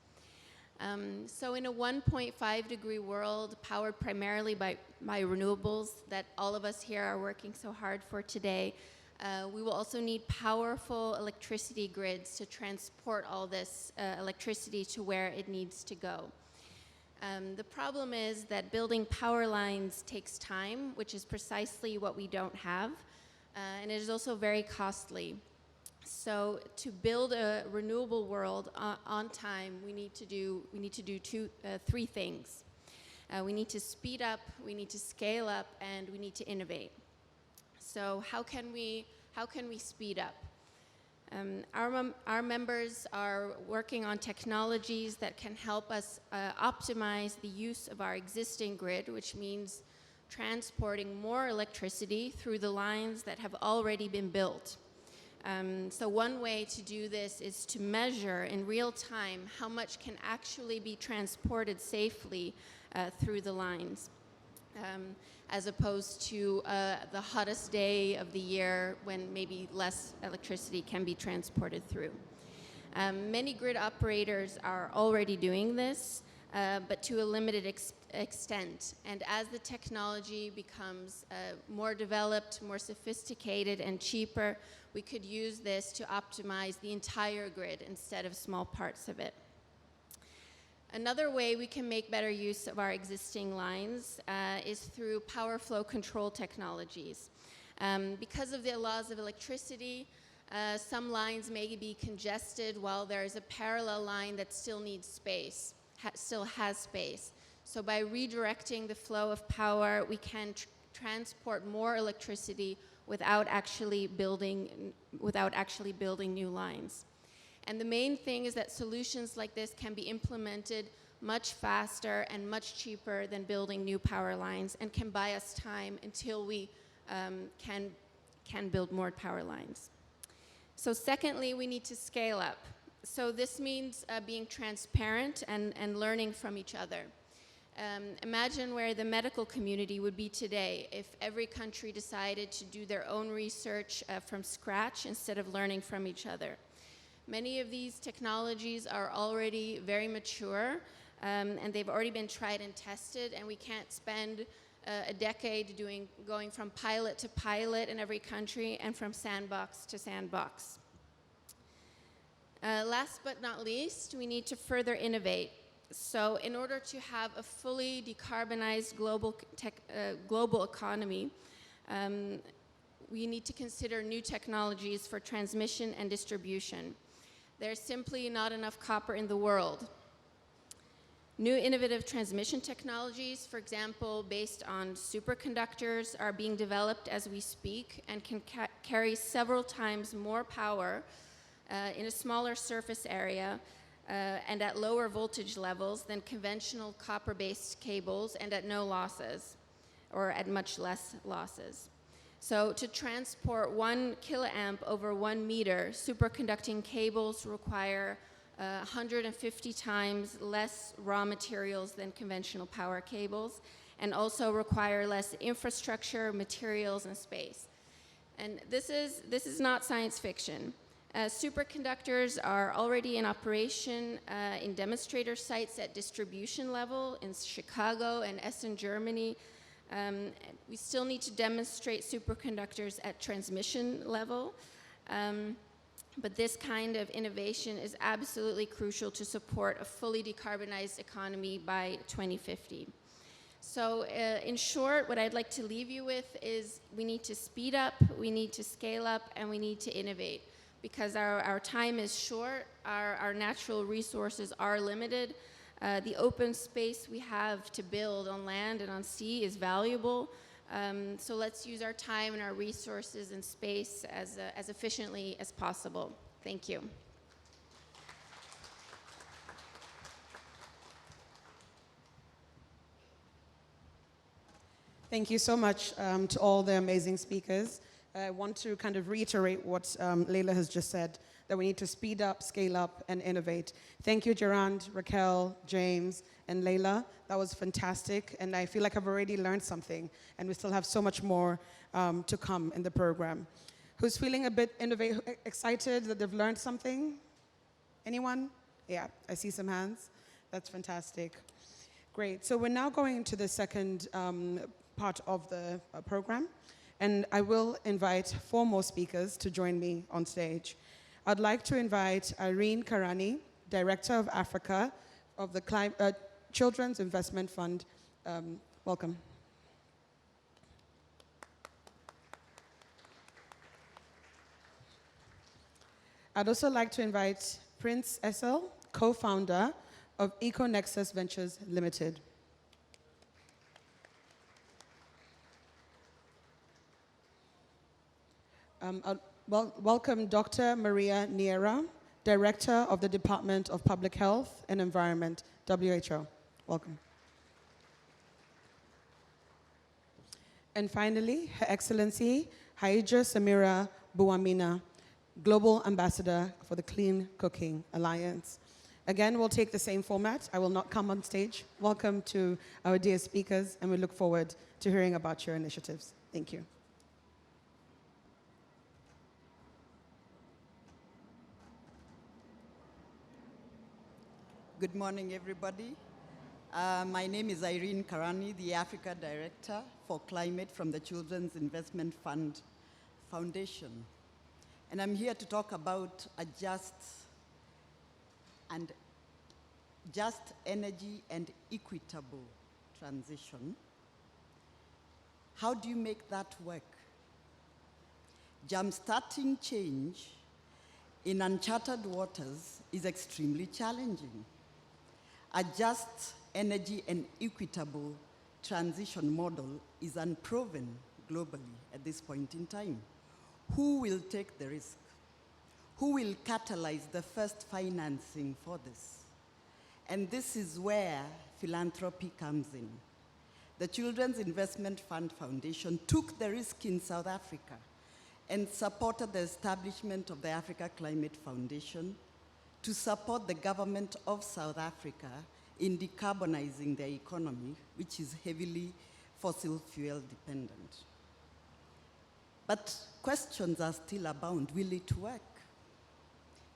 So in a 1.5 degree world powered primarily by renewables that all of us here are working so hard for today, we will also need powerful electricity grids to transport all this electricity to where it needs to go. The problem is that building power lines takes time, which is precisely what we don't have, and it is also very costly. So to build a renewable world on time, we need to do three things. We need to speed up, we need to scale up, and we need to innovate. So how can we speed up? Our members are working on technologies that can help us optimize the use of our existing grid, which means transporting more electricity through the lines that have already been built. So one way to do this is to measure in real time how much can actually be transported safely through the lines. As opposed to the hottest day of the year when maybe less electricity can be transported through. Many grid operators are already doing this, but to a limited extent. And as the technology becomes more developed, more sophisticated, and cheaper, we could use this to optimize the entire grid instead of small parts of it. Another way we can make better use of our existing lines is through power flow control technologies. Because of the laws of electricity, some lines may be congested while there is a parallel line that still needs space, still has space. So by redirecting the flow of power, we can transport more electricity without actually building new lines. And the main thing is that solutions like this can be implemented much faster and much cheaper than building new power lines and can buy us time until we can build more power lines. So secondly, we need to scale up. So this means being transparent and learning from each other. Imagine where the medical community would be today if every country decided to do their own research from scratch instead of learning from each other. Many of these technologies are already very mature, and they've already been tried and tested, and we can't spend a decade going from pilot to pilot in every country and from sandbox to sandbox. Last but not least, we need to further innovate. So in order to have a fully decarbonized global economy, we need to consider new technologies for transmission and distribution. There's simply not enough copper in the world. New innovative transmission technologies, for example, based on superconductors, are being developed as we speak and can carry several times more power in a smaller surface area and at lower voltage levels than conventional copper-based cables and at no losses, or at much less losses. So to transport 1 kiloamp over 1 meter, superconducting cables require 150 times less raw materials than conventional power cables, and also require less infrastructure, materials, and space. And this is not science fiction. Superconductors are already in operation in demonstrator sites at distribution level in Chicago and Essen, Germany. We still need to demonstrate superconductors at transmission level. But this kind of innovation is absolutely crucial to support a fully decarbonized economy by 2050. So in short, what I'd like to leave you with is we need to speed up, we need to scale up, and we need to innovate. Because our time is short, our natural resources are limited. The open space we have to build on land and on sea is valuable. So let's use our time and our resources and space as efficiently as possible. Thank you. Thank you so much to all the amazing speakers. I want to kind of reiterate what Leila has just said, that we need to speed up, scale up, and innovate. Thank you, Gerard, Raquel, James, and Leila. That was fantastic, and I feel like I've already learned something, and we still have so much more to come in the program. Who's feeling a bit excited that they've learned something? Anyone? Yeah, I see some hands. That's fantastic. Great, so we're now going into the second part of the program. And I will invite 4 more speakers to join me on stage. I'd like to invite Irene Karani, Director of Africa of the Children's Investment Fund. Welcome. I'd also like to invite Prince Essel, co-founder of EcoNexus Ventures Limited. Welcome Dr. Maria Niera, Director of the Department of Public Health and Environment, WHO. Welcome. And finally, Her Excellency Haija Samira Buamina, Global Ambassador for the Clean Cooking Alliance. Again, we'll take the same format. I will not come on stage. Welcome to our dear speakers, and we look forward to hearing about your initiatives. Thank you. Good morning, everybody. My name is Irene Karani, the Africa Director for Climate from the Children's Investment Fund Foundation. And I'm here to talk about a just energy and equitable transition. How do you make that work? Jumpstarting change in uncharted waters is extremely challenging. A just energy and equitable transition model is unproven globally at this point in time. Who will take the risk? Who will catalyze the first financing for this? And this is where philanthropy comes in. The Children's Investment Fund Foundation took the risk in South Africa and supported the establishment of the Africa Climate Foundation to support the government of South Africa in decarbonizing their economy, which is heavily fossil fuel dependent. But questions are still abound. Will it work?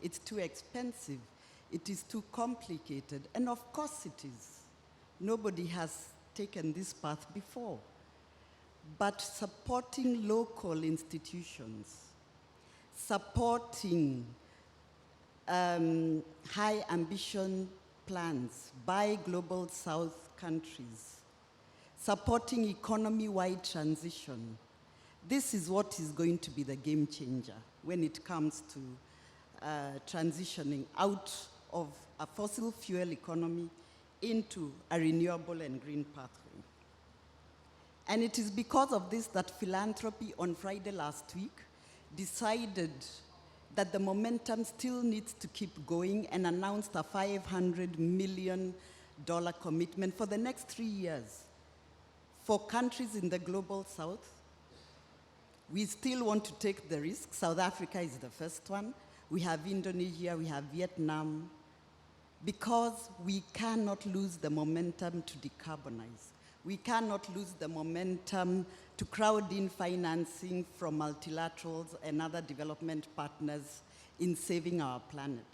It's too expensive. It is too complicated. And of course it is. Nobody has taken this path before. But supporting local institutions, supporting high ambition plans by Global South countries, supporting economy-wide transition. This is what is going to be the game changer when it comes to transitioning out of a fossil fuel economy into a renewable and green pathway. And it is because of this that philanthropy on Friday last week decided that the momentum still needs to keep going and announced a $500 million commitment for the next 3 years for countries in the Global South. We still want to take the risk. South Africa is the first one. We have Indonesia, we have Vietnam, because we cannot lose the momentum to decarbonize. We cannot lose the momentum to crowd in financing from multilaterals and other development partners in saving our planet.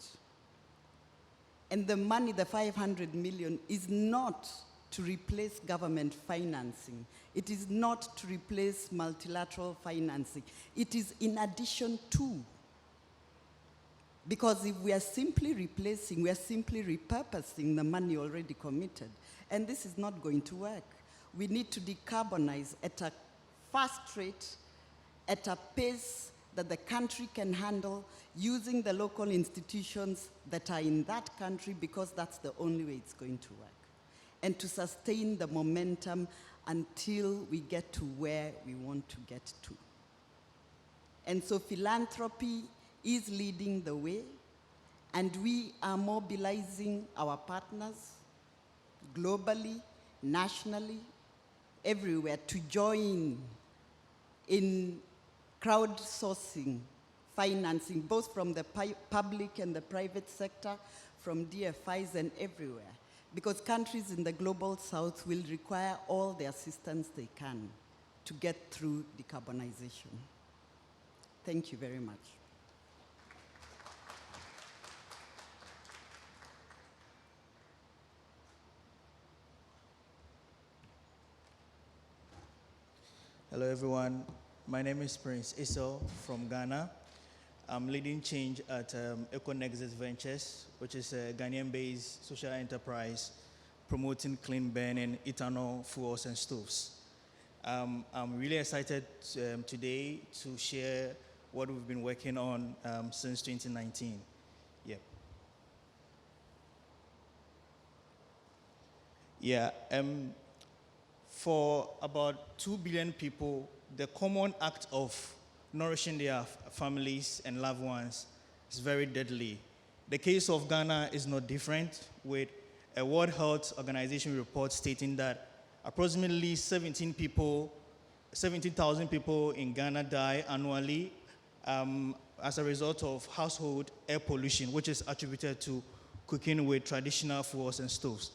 And the money, the 500 million, is not to replace government financing. It is not to replace multilateral financing. It is in addition to. Because if we are simply replacing, we are simply repurposing the money already committed. And this is not going to work. We need to decarbonize at a fast rate, at a pace that the country can handle, using the local institutions that are in that country, because that's the only way it's going to work. And to sustain the momentum until we get to where we want to get to. And so philanthropy is leading the way, and we are mobilizing our partners globally, nationally, everywhere to join in crowdsourcing financing, both from the public and the private sector, from DFIs and everywhere. Because countries in the Global South will require all the assistance they can to get through decarbonization. Thank you very much. Hello, everyone. My name is Prince Iso from Ghana. I'm leading change at EcoNexus Ventures, which is a Ghanaian-based social enterprise promoting clean burning ethanol fuels and stoves. I'm really excited today to share what we've been working on since 2019. Yeah. Yeah. For about 2 billion people, the common act of nourishing their families and loved ones is very deadly. The case of Ghana is not different, with a World Health Organization report stating that approximately 17,000 people in Ghana die annually as a result of household air pollution, which is attributed to cooking with traditional fuels and stoves.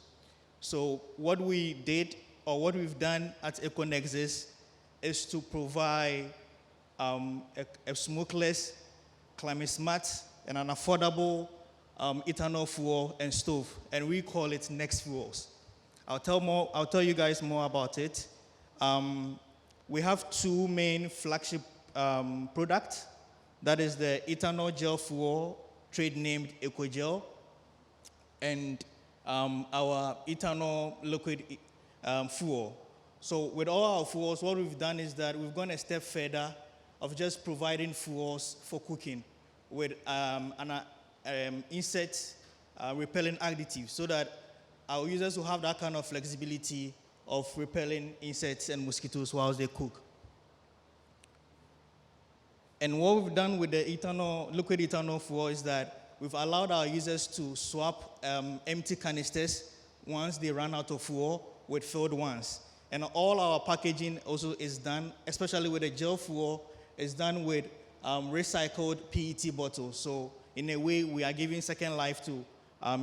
So what we did, or what we've done at EcoNexus, is to provide a smokeless, climate smart, and an affordable ethanol fuel and stove, and we call it Next Fuels. I'll tell you guys more about it. We have two main flagship products. That is the ethanol gel fuel, trade named EcoGel, and our ethanol liquid fuel. So with all our fuels, what we've done is that we've gone a step further of just providing fuels for cooking with an insect repelling additive, so that our users will have that kind of flexibility of repelling insects and mosquitoes whilst they cook. And what we've done with the liquid ethanol fuel is that we've allowed our users to swap empty canisters once they run out of fuel with filled ones. And all our packaging also is done, especially with the gel fuel, is done with recycled PET bottles. So in a way, we are giving second life to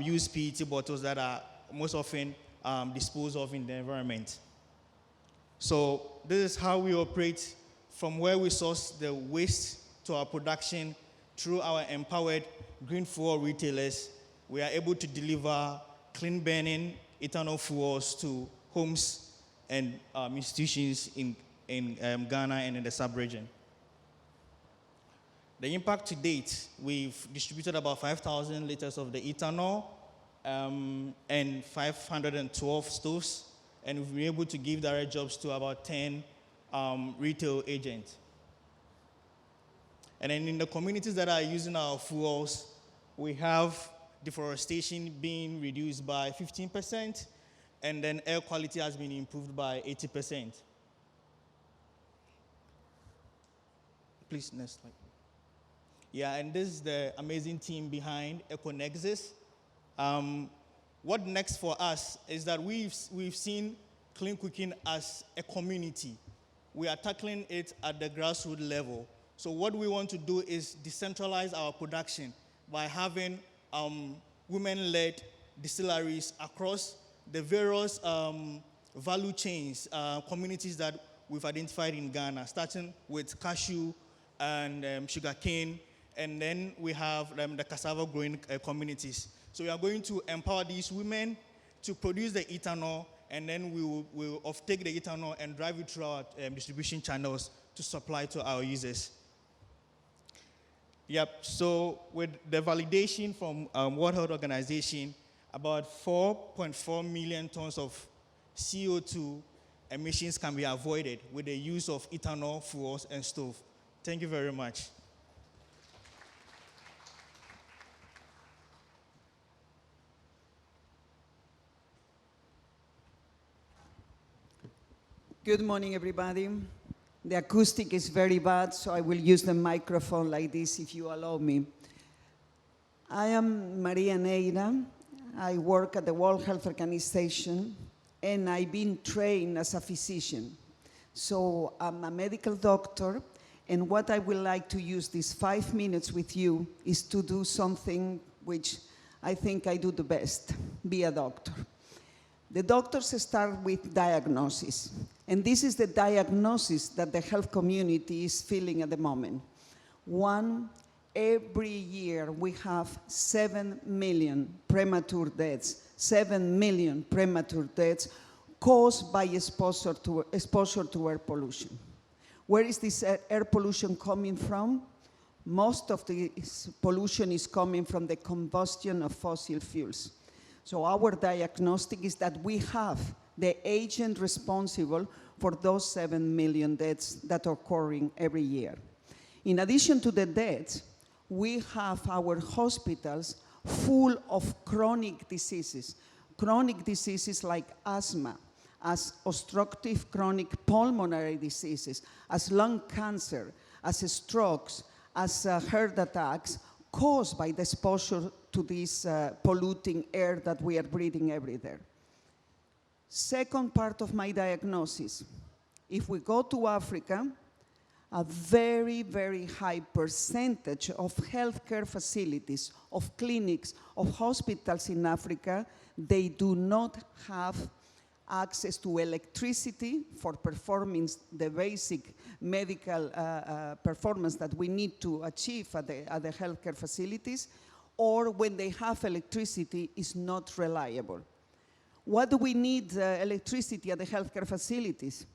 used PET bottles that are most often disposed of in the environment. So this is how we operate, from where we source the waste to our production. Through our empowered green fuel retailers, we are able to deliver clean burning ethanol fuels to homes and institutions in Ghana and in the sub-region. The impact to date, we've distributed about 5,000 liters of the ethanol and 512 stoves, and we've been able to give direct jobs to about 10 retail agents. And then in the communities that are using our fuels, we have deforestation being reduced by 15%, and then air quality has been improved by 80%. Please, next slide. Yeah, and this is the amazing team behind EcoNexus. What next for us is that we've seen clean cooking as a community. We are tackling it at the grassroots level. So what we want to do is decentralize our production by having women-led distilleries across the various value chains, communities that we've identified in Ghana, starting with cashew and sugarcane, and then we have the cassava growing communities. So we are going to empower these women to produce the ethanol, and then we will offtake the ethanol and drive it through our distribution channels to supply to our users. Yep, so with the validation from World Health Organization, about 4.4 million tons of CO2 emissions can be avoided with the use of ethanol, fuels, and stove. Thank you very much. Good morning, everybody. The acoustic is very bad, so I will use the microphone like this if you allow me. I am Maria Neira. I work at the World Health Organization, and I've been trained as a physician. So I'm a medical doctor, and what I would like to use these 5 minutes with you is to do something which I think I do the best, be a doctor. The doctors start with diagnosis, and this is the diagnosis that the health community is feeling at the moment. Every year we have 7 million premature deaths, 7 million premature deaths caused by exposure to air pollution. Where is this air pollution coming from? Most of the pollution is coming from the combustion of fossil fuels. So our diagnostic is that we have the agent responsible for those 7 million deaths that are occurring every year. In addition to the deaths, we have our hospitals full of chronic diseases like asthma, as obstructive chronic pulmonary diseases, as lung cancer, as strokes, as heart attacks, caused by the exposure to this polluting air that we are breathing every day. Second part of my diagnosis, if we go to Africa, a very, very high percentage of healthcare facilities, of clinics, of hospitals in Africa, they do not have access to electricity for performing the basic medical performance that we need to achieve at the healthcare facilities, or when they have electricity, is not reliable. What do we need electricity at the healthcare facilities?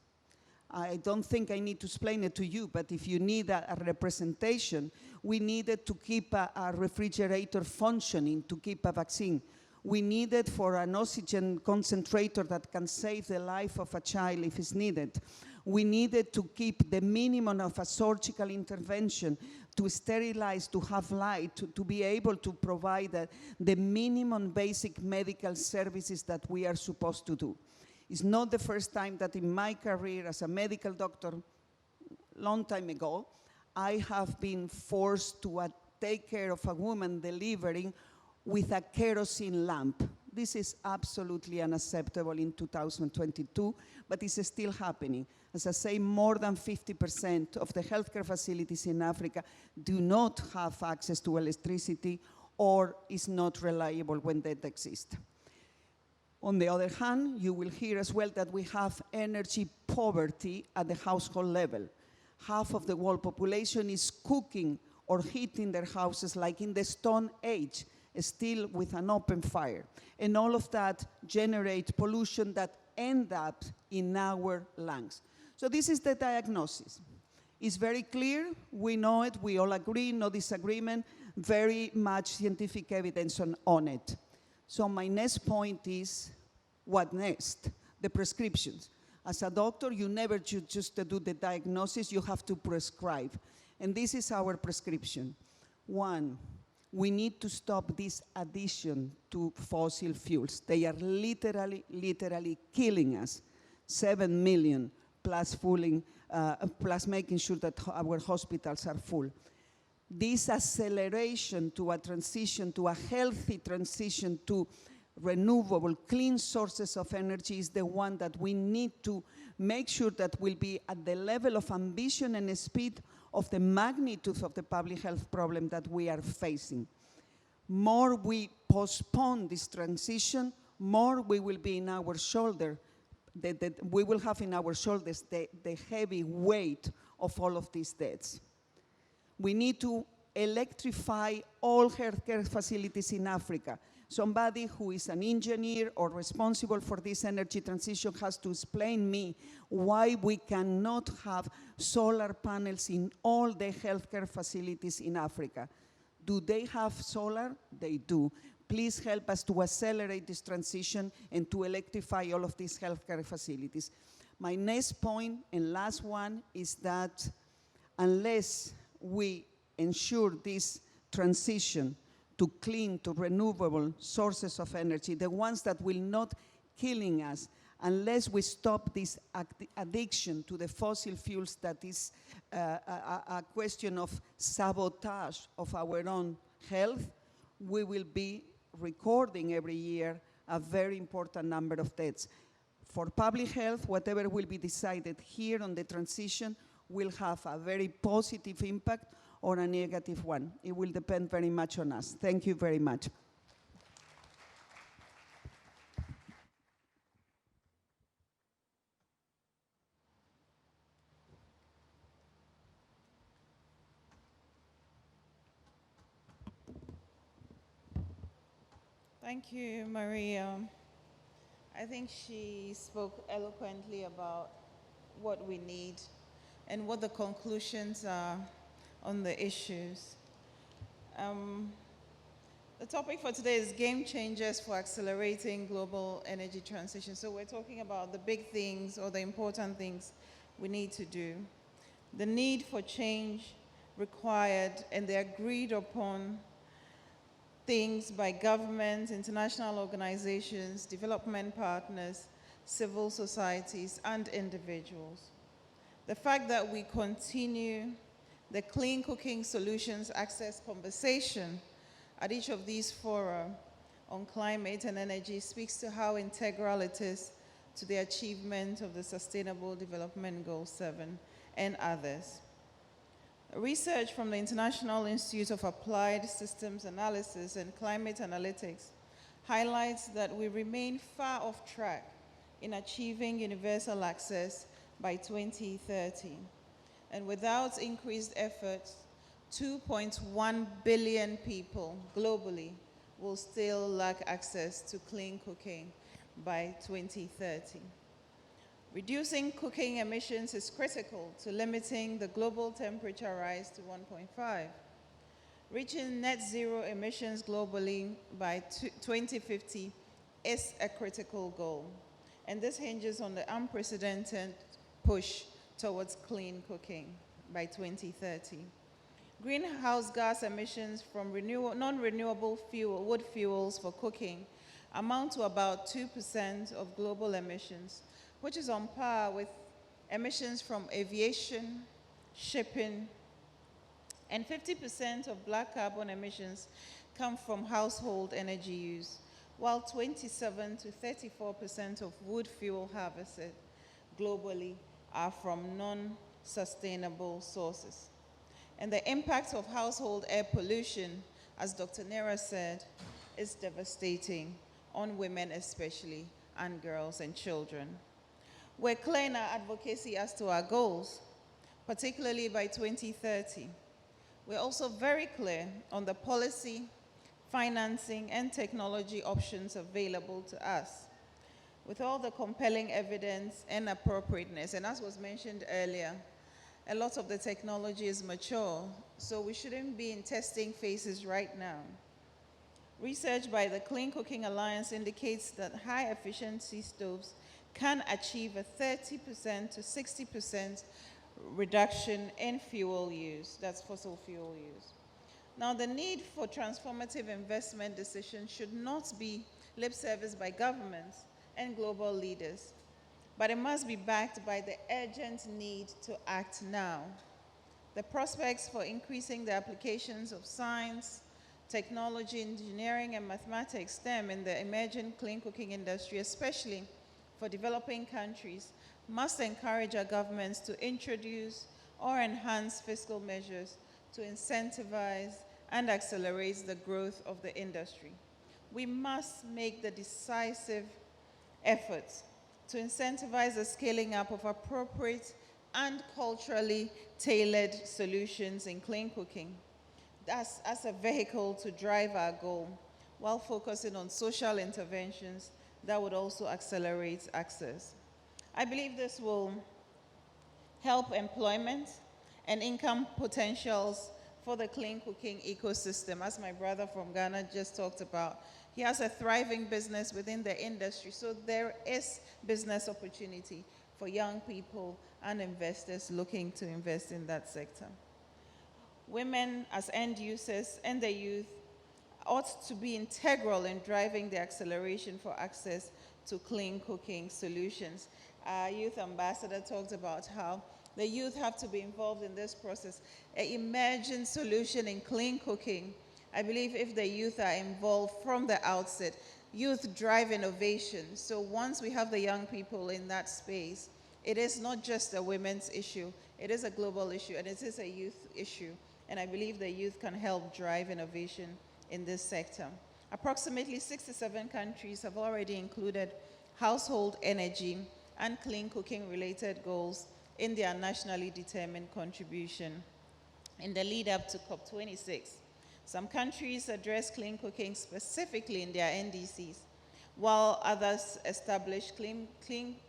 I don't think I need to explain it to you, but if you need a representation, we needed to keep a refrigerator functioning, to keep a vaccine. We needed for an oxygen concentrator that can save the life of a child if it's needed. We needed to keep the minimum of a surgical intervention, to sterilize, to have light, to be able to provide the minimum basic medical services that we are supposed to do. It's not the first time that in my career as a medical doctor, long time ago, I have been forced to take care of a woman delivering with a kerosene lamp. This is absolutely unacceptable in 2022, but it's still happening. As I say, more than 50% of the healthcare facilities in Africa do not have access to electricity or is not reliable when that exists. On the other hand, you will hear as well that we have energy poverty at the household level. Half of the world population is cooking or heating their houses like in the Stone Age, still with an open fire. And all of that generates pollution that ends up in our lungs. So this is the diagnosis. It's very clear, we know it, we all agree, no disagreement, very much scientific evidence on it. So my next point is, what next? The prescriptions. As a doctor, you never just do the diagnosis, you have to prescribe. And this is our prescription. One, we need to stop this addiction to fossil fuels. They are literally killing us. 7 million plus plus making sure that our hospitals are full. This acceleration to a transition, to a healthy transition to renewable, clean sources of energy is the one that we need to make sure that will be at the level of ambition and speed of the magnitude of the public health problem that we are facing. More we postpone this transition, more we will be in our shoulder, we will have in our shoulders the heavy weight of all of these debts. We need to electrify all healthcare facilities in Africa. Somebody who is an engineer or responsible for this energy transition has to explain me why we cannot have solar panels in all the healthcare facilities in Africa. Do they have solar? They do. Please help us to accelerate this transition and to electrify all of these healthcare facilities. My next point and last one is that unless we ensure this transition to clean, to renewable sources of energy, the ones that will not killing us, unless we stop this addiction to the fossil fuels that is a question of sabotage of our own health, we will be recording every year a very important number of deaths. For public health, whatever will be decided here on the transition will have a very positive impact or a negative one. It will depend very much on us. Thank you very much. Thank you, Maria. I think she spoke eloquently about what we need and what the conclusions are on the issues. The topic for today is game changers for accelerating global energy transition. So we're talking about the big things or the important things we need to do. The need for change required and the agreed upon things by governments, international organizations, development partners, civil societies, and individuals. The fact that we continue the clean cooking solutions access conversation at each of these fora on climate and energy speaks to how integral it is to the achievement of the Sustainable Development Goal 7 and others. Research from the International Institute of Applied Systems Analysis and Climate Analytics highlights that we remain far off track in achieving universal access by 2030. And without increased efforts, 2.1 billion people globally will still lack access to clean cooking by 2030. Reducing cooking emissions is critical to limiting the global temperature rise to 1.5. Reaching net zero emissions globally by 2050 is a critical goal, and this hinges on the unprecedented push towards clean cooking by 2030. Greenhouse gas emissions from non-renewable wood fuels for cooking amount to about 2% of global emissions, which is on par with emissions from aviation, shipping, and 50% of black carbon emissions come from household energy use, while 27 to 34% of wood fuel harvested globally are from non-sustainable sources. And the impact of household air pollution, as Dr. Nera said, is devastating on women especially, and girls and children. We're clear in our advocacy as to our goals, particularly by 2030. We're also very clear on the policy, financing, and technology options available to us. With all the compelling evidence and appropriateness, and as was mentioned earlier, a lot of the technology is mature, so we shouldn't be in testing phases right now. Research by the Clean Cooking Alliance indicates that high efficiency stoves can achieve a 30% to 60% reduction in fuel use, that's fossil fuel use. Now, the need for transformative investment decisions should not be lip service by governments and global leaders, but it must be backed by the urgent need to act now. The prospects for increasing the applications of science, technology, engineering, and mathematics, STEM, in the emerging clean cooking industry, especially for developing countries, must encourage our governments to introduce or enhance fiscal measures to incentivize and accelerate the growth of the industry. We must make the decisive efforts to incentivize the scaling up of appropriate and culturally tailored solutions in clean cooking as a vehicle to drive our goal, while focusing on social interventions that would also accelerate access. I believe this will help employment and income potentials for the clean cooking ecosystem, as my brother from Ghana just talked about. He has a thriving business within the industry, so there is business opportunity for young people and investors looking to invest in that sector. Women as end users and the youth ought to be integral in driving the acceleration for access to clean cooking solutions. Our youth ambassador talked about how the youth have to be involved in this process. An emerging solution in clean cooking, I believe if the youth are involved from the outset, youth drive innovation. So once we have the young people in that space, it is not just a women's issue, it is a global issue, and it is a youth issue. And I believe the youth can help drive innovation in this sector. Approximately 67 countries have already included household energy and clean cooking related goals in their nationally determined contribution in the lead up to COP26. Some countries address clean cooking specifically in their NDCs, while others establish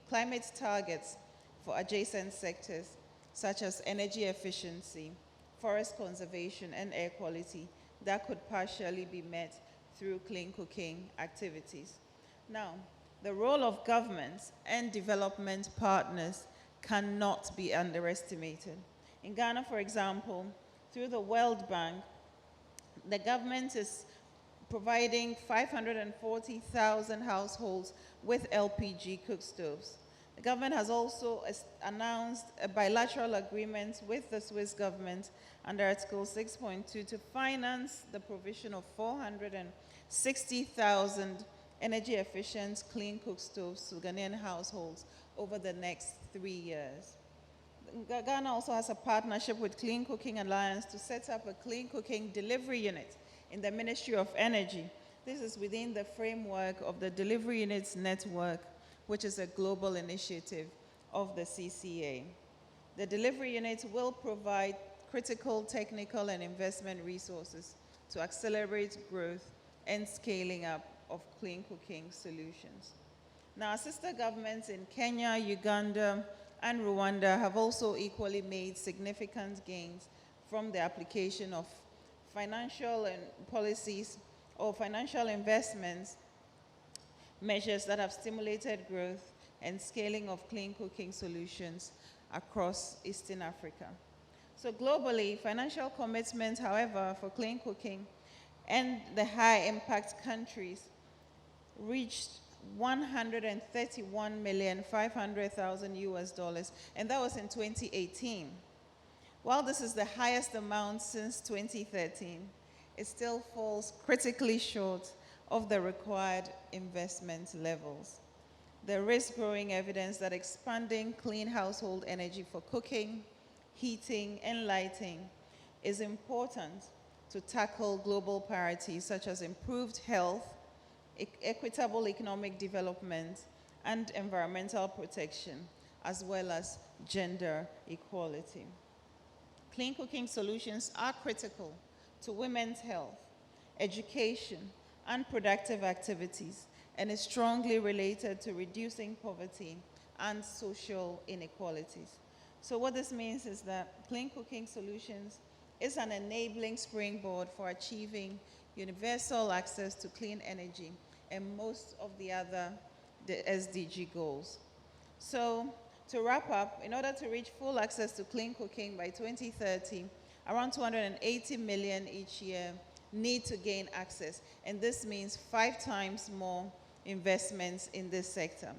climate targets for adjacent sectors, such as energy efficiency, forest conservation, and air quality that could partially be met through clean cooking activities. Now, the role of governments and development partners cannot be underestimated. In Ghana, for example, through the World Bank, the government is providing 540,000 households with LPG cook stoves. The government has also announced a bilateral agreement with the Swiss government under Article 6.2 to finance the provision of 460,000 energy-efficient clean cook stoves to Ghanaian households over the next 3 years. Ghana also has a partnership with Clean Cooking Alliance to set up a clean cooking delivery unit in the Ministry of Energy. This is within the framework of the Delivery Units Network, which is a global initiative of the CCA. The delivery unit will provide critical technical and investment resources to accelerate growth and scaling up of clean cooking solutions. Now, sister governments in Kenya, Uganda, and Rwanda have also equally made significant gains from the application of financial and policies or financial investments measures that have stimulated growth and scaling of clean cooking solutions across Eastern Africa. So globally, financial commitments, however, for clean cooking and the high impact countries reached $131,500,000 US, and that was in 2018. While this is the highest amount since 2013, it still falls critically short of the required investment levels. There is growing evidence that expanding clean household energy for cooking, heating, and lighting is important to tackle global priorities such as improved health, equitable economic development, and environmental protection, as well as gender equality. Clean cooking solutions are critical to women's health, education, and productive activities, and is strongly related to reducing poverty and social inequalities. So what this means is that clean cooking solutions is an enabling springboard for achieving universal access to clean energy, and most of the SDG goals. So, to wrap up, in order to reach full access to clean cooking by 2030, around 280 million each year need to gain access, and this means 5 times more investments in this sector.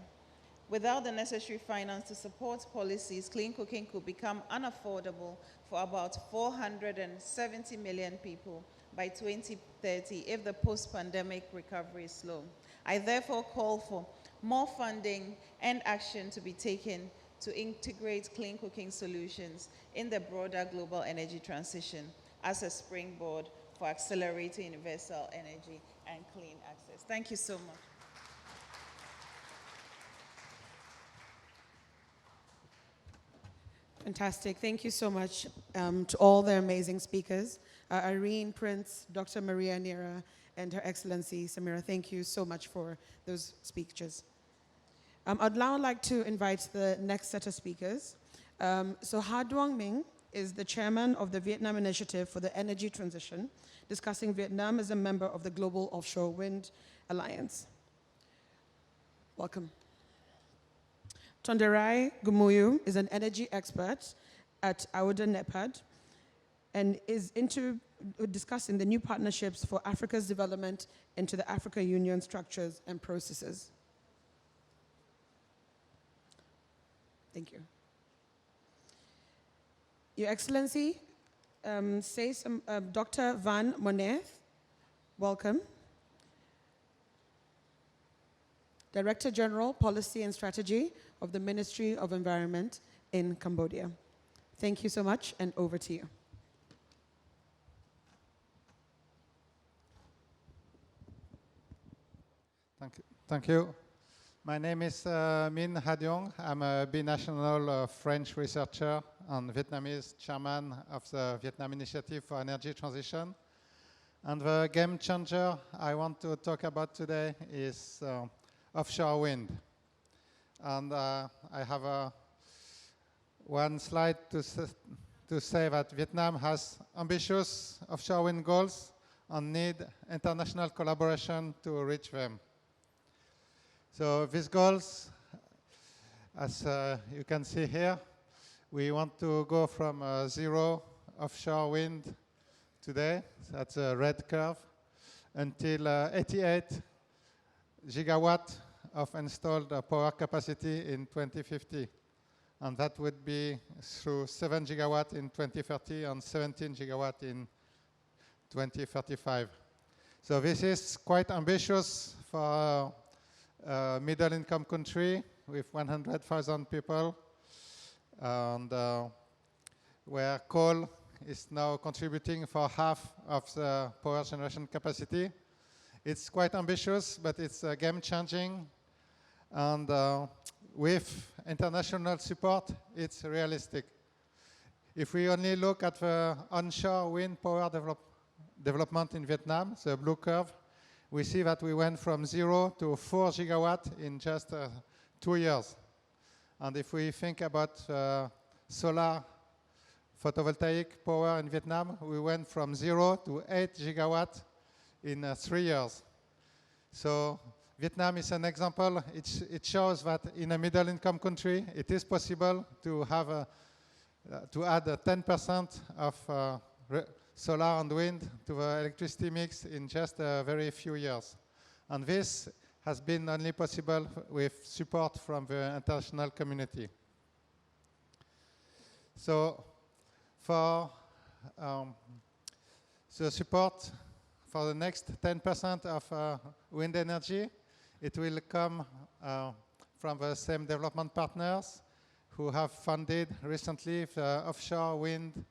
Without the necessary finance to support policies, clean cooking could become unaffordable for about 470 million people by 2030 if the post-pandemic recovery is slow. I therefore call for more funding and action to be taken to integrate clean cooking solutions in the broader global energy transition as a springboard for accelerating universal energy and clean access. Thank you so much. Fantastic. Thank you so much to all the amazing speakers. Irene, Prince, Dr. Maria Nira, and Her Excellency Samira, thank you so much for those speeches. I'd now like to invite the next set of speakers. So Ha Duong Minh is the chairman of the Vietnam Initiative for the Energy Transition, discussing Vietnam as a member of the Global Offshore Wind Alliance. Welcome. Tonderai Gumuyu is an energy expert at Auda NEPAD and is into discussing the new partnerships for Africa's development into the Africa Union structures and processes. Thank you. Your Excellency, Dr. Van Moneth, welcome. Director General, Policy and Strategy of the Ministry of Environment in Cambodia. Thank you so much, and over to you. Thank you. My name is Minh Ha Duong. I'm a binational French researcher and Vietnamese chairman of the Vietnam Initiative for Energy Transition. And the game changer I want to talk about today is offshore wind. And I have one slide to say that Vietnam has ambitious offshore wind goals and need international collaboration to reach them. So these goals, as you can see here, we want to go from zero offshore wind today, that's a red curve, until 88 gigawatt of installed power capacity in 2050. And that would be through 7 gigawatt in 2030 and 17 gigawatt in 2035. So this is quite ambitious for a middle-income country with 100,000 people, and where coal is now contributing for half of the power generation capacity. It's quite ambitious, but it's game-changing, and with international support, it's realistic. If we only look at the onshore wind power development in Vietnam, the blue curve, we see that we went from 0 to 4 gigawatt in just 2 years. And if we think about solar photovoltaic power in Vietnam, we went from 0 to 8 gigawatt in 3 years. So Vietnam is an example. It shows that in a middle-income country, it is possible to have to add 10% of solar and wind to the electricity mix in just a very few years. And this has been only possible with support from the international community. So for the support for the next 10% of wind energy, it will come from the same development partners who have funded recently the offshore wind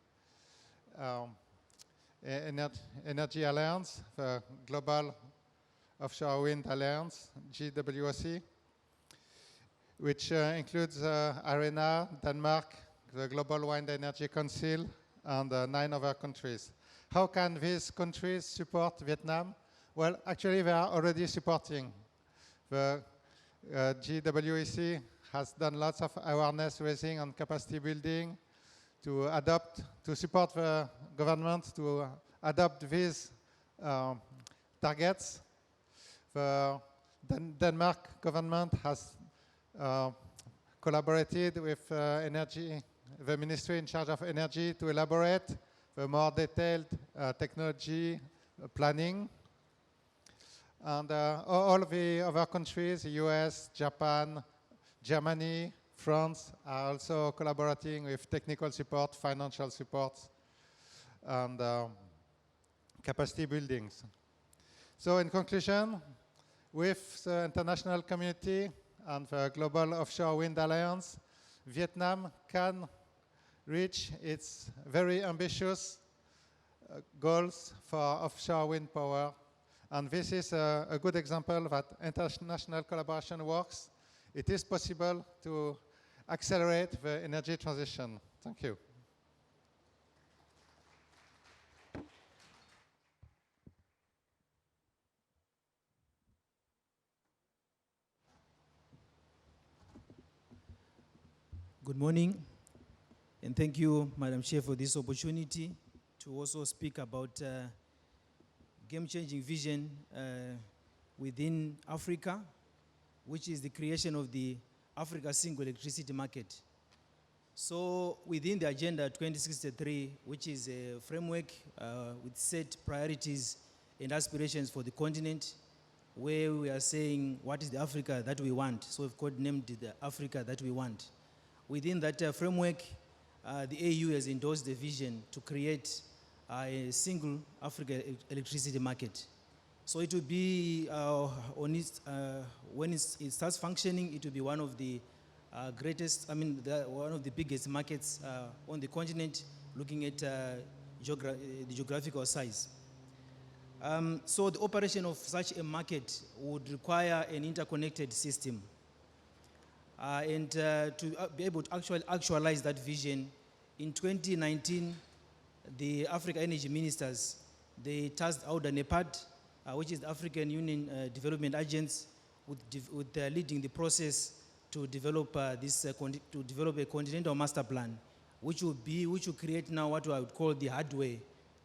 Energy Alliance, the Global Offshore Wind Alliance, GWOC, which includes ARENA, Denmark, the Global Wind Energy Council, and 9 other countries. How can these countries support Vietnam? Well, actually, they are already supporting. The GWOC has done lots of awareness raising and capacity building to support the government to adopt these targets. The Denmark government has collaborated with the ministry in charge of energy to elaborate the more detailed technology planning. And all the other countries, US, Japan, Germany, France, are also collaborating with technical support, financial support, and capacity buildings. So in conclusion, with the international community and the Global Offshore Wind Alliance, Vietnam can reach its very ambitious goals for offshore wind power. And this is a good example that international collaboration works. It is possible to accelerate the energy transition. Thank you. Good morning, and thank you, Madam Chair, for this opportunity to also speak about game-changing vision within Africa, which is the creation of the Africa Single Electricity Market. So within the Agenda 2063, which is a framework with set priorities and aspirations for the continent, where we are saying what is the Africa that we want. So we've codenamed the Africa that we want. Within that framework, the AU has endorsed the vision to create a single Africa electricity market. So it will be, when it starts functioning, it will be one of the greatest, one of the biggest markets on the continent, looking at the geographical size. So the operation of such a market would require an interconnected system. To be able to actualize that vision, in 2019, the Africa Energy Ministers, they tasked out the NEPAD, which is the African Union Development Agents, with leading the process to develop to develop a continental master plan, which will create now what I would call the hardware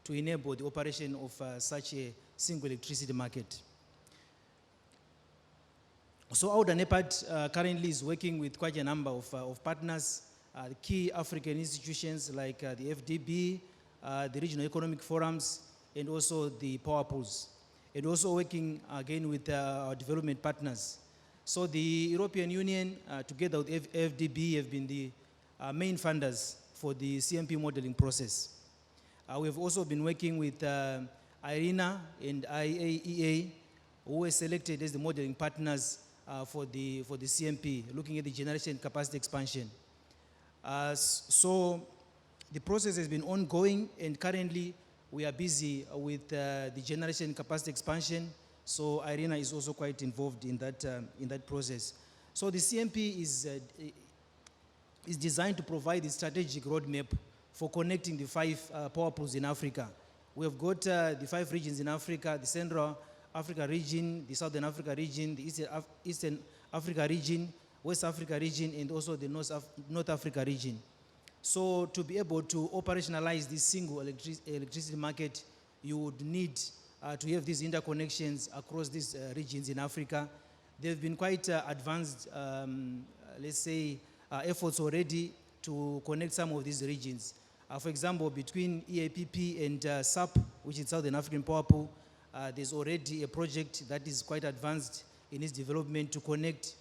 to enable the operation of such a single electricity market. So our NEPAD currently is working with quite a number of partners, key African institutions like the FDB, the regional economic forums, and also the power pools, and also working again with our development partners. So the European Union, together with FDB, have been the main funders for the CMP modeling process. We have also been working with IRENA and IAEA, who were selected as the modeling partners for the CMP, looking at the generation capacity expansion. So the process has been ongoing, and currently we are busy with the generation capacity expansion. So IRENA is also quite involved in that process. So the CMP is designed to provide a strategic roadmap for connecting the 5 power pools in Africa. We have got the 5 regions in Africa: the Central Africa region, the Southern Africa region, the Eastern Africa region, West Africa region, and also the North Africa region. So to be able to operationalize this single electricity market, you would need to have these interconnections across these regions in Africa. There have been quite advanced, let's say, efforts already to connect some of these regions. For example, between EAPP and SAP, which is Southern African Power Pool, there's already a project that is quite advanced in its development to connect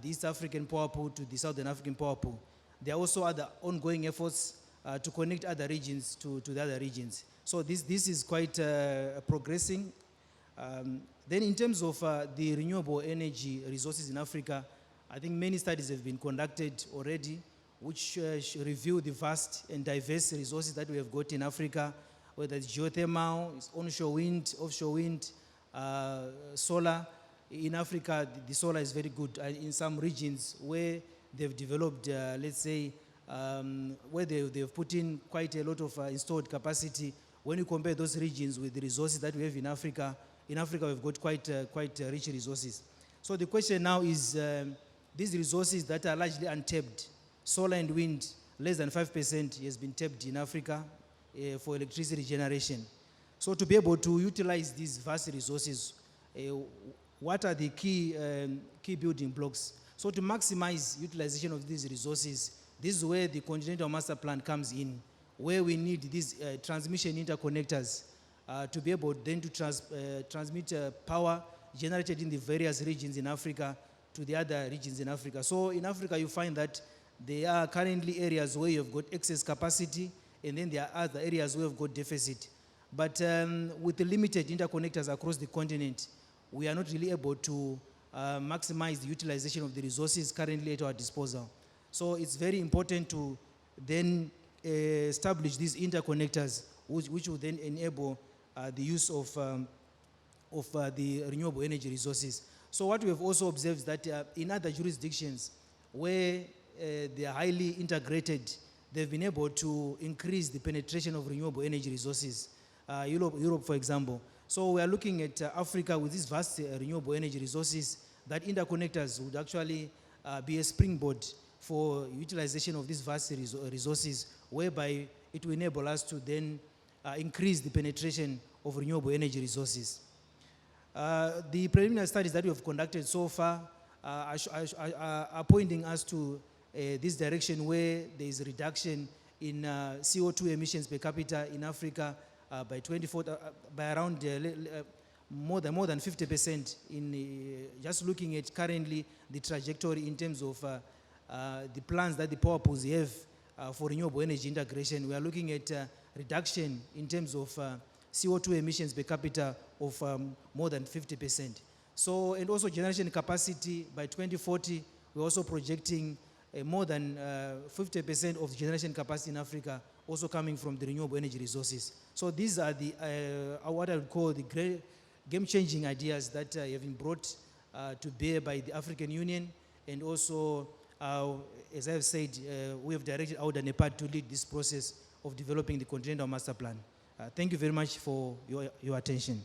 the East African Power Pool to the Southern African Power Pool. There are also other ongoing efforts to connect other regions to the other regions. So this is quite progressing. Then in terms of the renewable energy resources in Africa, I think many studies have been conducted already, which review the vast and diverse resources that we have got in Africa, whether it's geothermal, it's onshore wind, offshore wind, solar. In Africa, the solar is very good. In some regions where they've developed, let's say, where they've put in quite a lot of installed capacity, when you compare those regions with the resources that we have in Africa we've got quite rich resources. So the question now is, these resources that are largely untapped, solar and wind, less than 5% has been tapped in Africa for electricity generation. So to be able to utilize these vast resources, what are the key building blocks? So to maximize utilization of these resources, this is where the Continental Master Plan comes in, where we need these transmission interconnectors to be able then to transmit power generated in the various regions in Africa to the other regions in Africa. So in Africa, you find that there are currently areas where you've got excess capacity, and then there are other areas where you've got deficit. But with the limited interconnectors across the continent, we are not really able to maximize the utilization of the resources currently at our disposal. So it's very important to then establish these interconnectors, which will then enable the use of the renewable energy resources. So what we have also observed is that in other jurisdictions where they are highly integrated, they've been able to increase the penetration of renewable energy resources. Europe, for example. So we are looking at Africa with these vast renewable energy resources, that interconnectors would actually be a springboard for utilization of these vast resources, whereby it will enable us to then increase the penetration of renewable energy resources. The preliminary studies that we have conducted so far are pointing us to this direction, where there is a reduction in CO2 emissions per capita in Africa by 2040, by around more than 50%. In just looking at currently the trajectory in terms of the plans that the power pools have for renewable energy integration, we are looking at reduction in terms of CO2 emissions per capita of more than 50%. So, and also generation capacity by 2040, we're also projecting more than 50% of the generation capacity in Africa also coming from the renewable energy resources. So these are the what I would call the great game-changing ideas that have been brought to bear by the African Union, and also, as I have said, we have directed out NEPAD to lead this process of developing the Continental Master Plan. Thank you very much for your attention.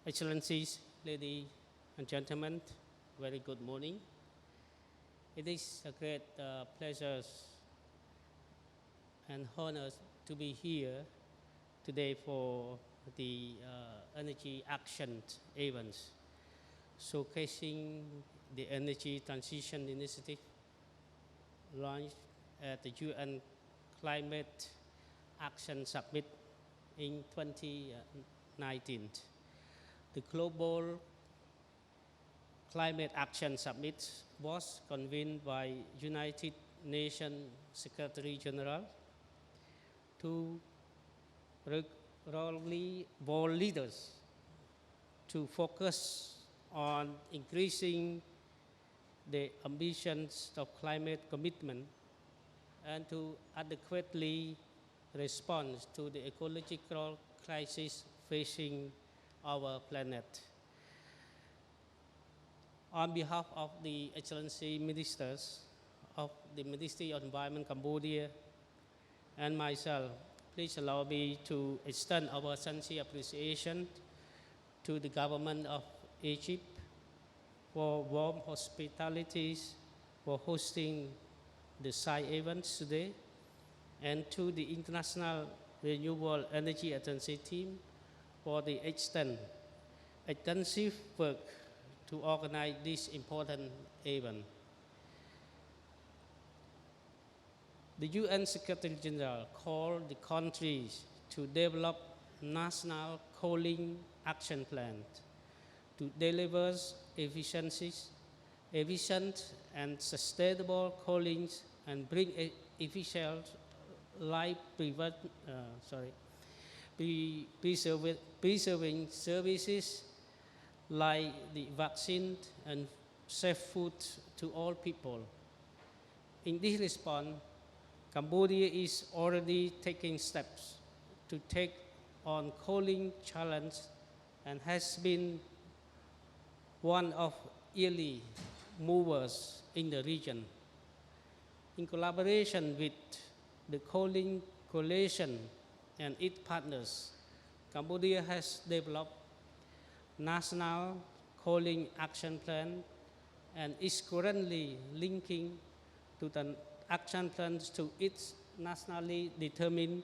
Excellencies, ladies and gentlemen, very good morning. It is a great pleasure and honor to be here today for the Energy Action event, showcasing the Energy Transition Initiative launched at the UN Climate Action Summit in 2019. The Global Climate Action Summit was convened by United Nations Secretary General to regularly world leaders to focus on increasing the ambitions of climate commitment and to adequately respond to the ecological crisis facing our planet. On behalf of the Excellency Ministers of the Ministry of Environment Cambodia and myself, please allow me to extend our sincere appreciation to the government of Egypt for warm hospitality for hosting the side events today, and to the International Renewable Energy Agency team for the extensive work to organize this important event. The UN Secretary General called the countries to develop national coaling action plans to deliver efficient and sustainable coaling and bring efficient life preserving services like the vaccine and safe food to all people. In this response, Cambodia is already taking steps to take on coaling challenge and has been one of early movers in the region. In collaboration with the Coaling Coalition and its partners, Cambodia has developed National Coaling Action Plan and is currently linking to the action plans to its nationally determined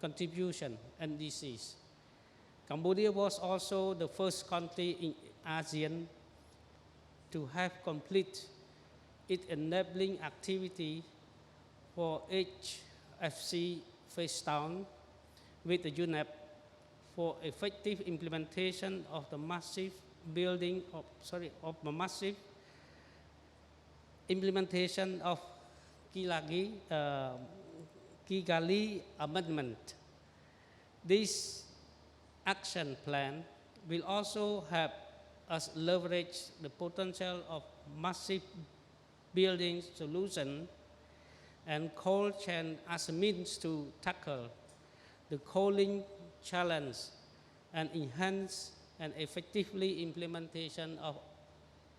contribution NDCs. Cambodia was also the first country in ASEAN to have complete its enabling activity for HFC phase down with the UNEP for effective implementation of the massive implementation of Kigali Amendment. This action plan will also help us leverage the potential of massive building solution and cold chain as a means to tackle the coaling challenge and enhance and effectively implementation of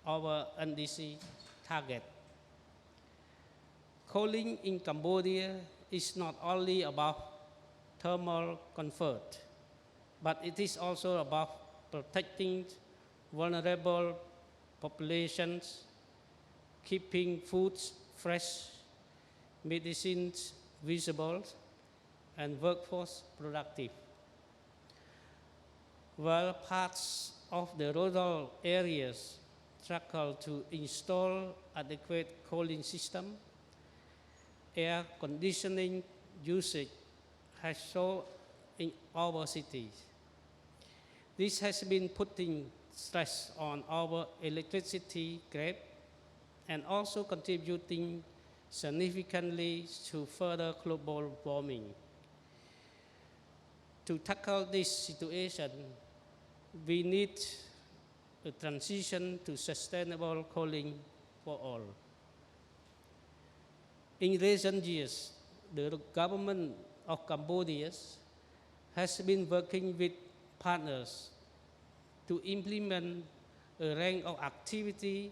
our NDC target. Coaling in Cambodia is not only about thermal comfort, but it is also about protecting vulnerable populations, keeping foods fresh, medicines visible, and workforce productive. While parts of the rural areas struggle to install adequate cooling system, air conditioning usage has soared in our cities. This has been putting stress on our electricity grid and also contributing significantly to further global warming. To tackle this situation, we need a transition to sustainable cooling for all. In recent years, the government of Cambodia has been working with partners to implement a range of activities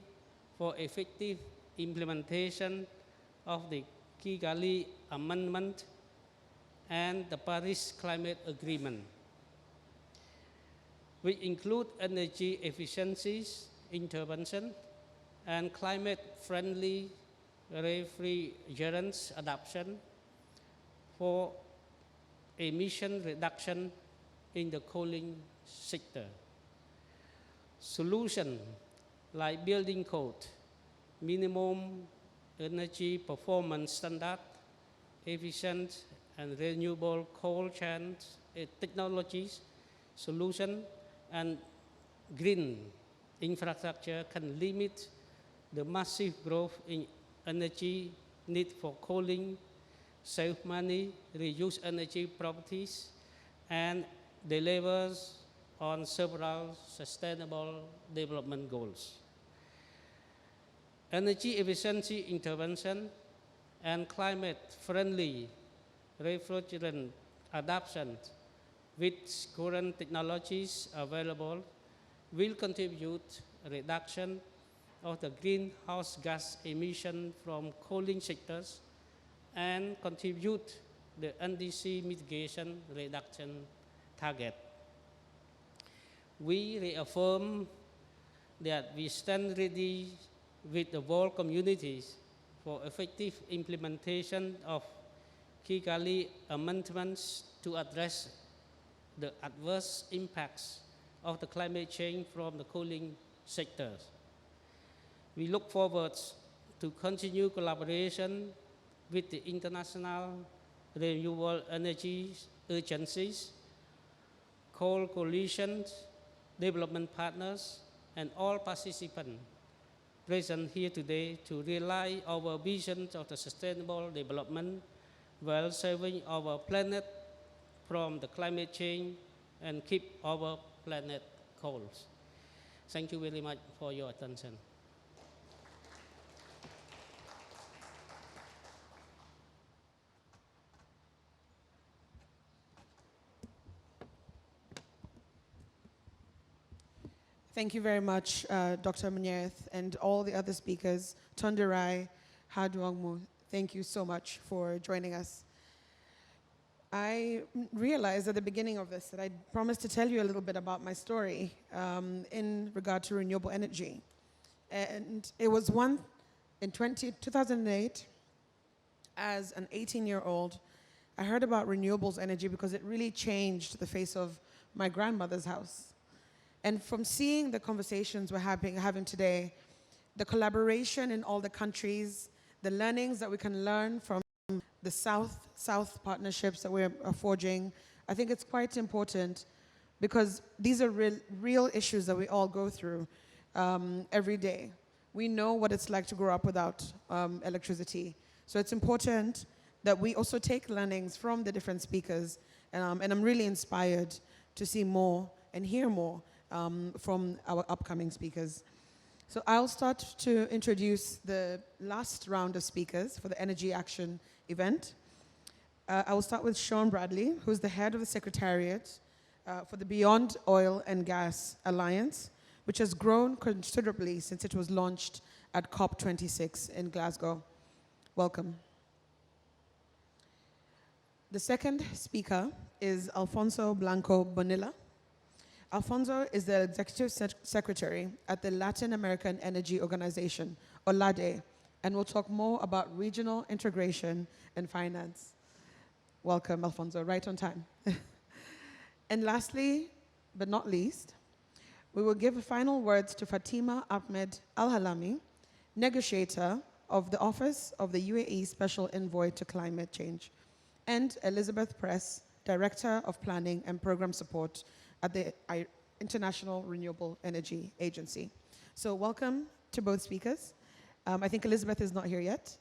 for effective implementation of the Kigali Amendment and the Paris Climate Agreement, which include energy efficiencies intervention and climate-friendly refrigerants adoption for emission reduction in the cooling sector. Solutions like building code, minimum energy performance standard, efficient and renewable cold chain technologies, solution, and green infrastructure can limit the massive growth in energy need for cooling, save money, reduce energy properties, and delivers on several sustainable development goals. Energy efficiency intervention and climate-friendly refrigerant adoption with current technologies available will contribute a reduction of the greenhouse gas emission from cooling sectors and contribute the NDC mitigation reduction target. We reaffirm that we stand ready with the world communities for effective implementation of Kigali amendments to address the adverse impacts of the climate change from the cooling sectors. We look forward to continue collaboration with the international renewable energy agencies, coal coalitions, development partners, and all participants present here today to realize our visions of the sustainable development while saving our planet from the climate change and keep our planet cold. Thank you very much for your attention. Thank you very much, Dr. Mnyerth, and all the other speakers, Tonderai, Hadwangmu. Thank you so much for joining us. I realized at the beginning of this that I promised to tell you a little bit about my story in regard to renewable energy. And it was one in 2008, as an 18-year-old, I heard about renewables energy because it really changed the face of my grandmother's house. And from seeing the conversations we're having today, the collaboration in all the countries, the learnings that we can learn from the South partnerships that we're forging, I think it's quite important because these are real issues that we all go through every day. We know what it's like to grow up without electricity. So it's important that we also take learnings from the different speakers, and I'm really inspired to see more and hear more from our upcoming speakers. So I'll start to introduce the last round of speakers for the Energy Action event. I will start with Sean Bradley, who's the head of the Secretariat for the Beyond Oil and Gas Alliance, which has grown considerably since it was launched at COP26 in Glasgow. Welcome. The second speaker is Alfonso Blanco Bonilla. Alfonso is the Executive Secretary at the Latin American Energy Organization, or LADE, and will talk more about regional integration and finance. Welcome, Alfonso, right on time. And lastly, but not least, we will give final words to Fatima Ahmed Al-Halami, negotiator of the Office of the UAE Special Envoy to Climate Change, and Elizabeth Press, Director of Planning and Program Support at the International Renewable Energy Agency. So welcome to both speakers. I think Elizabeth is not here yet,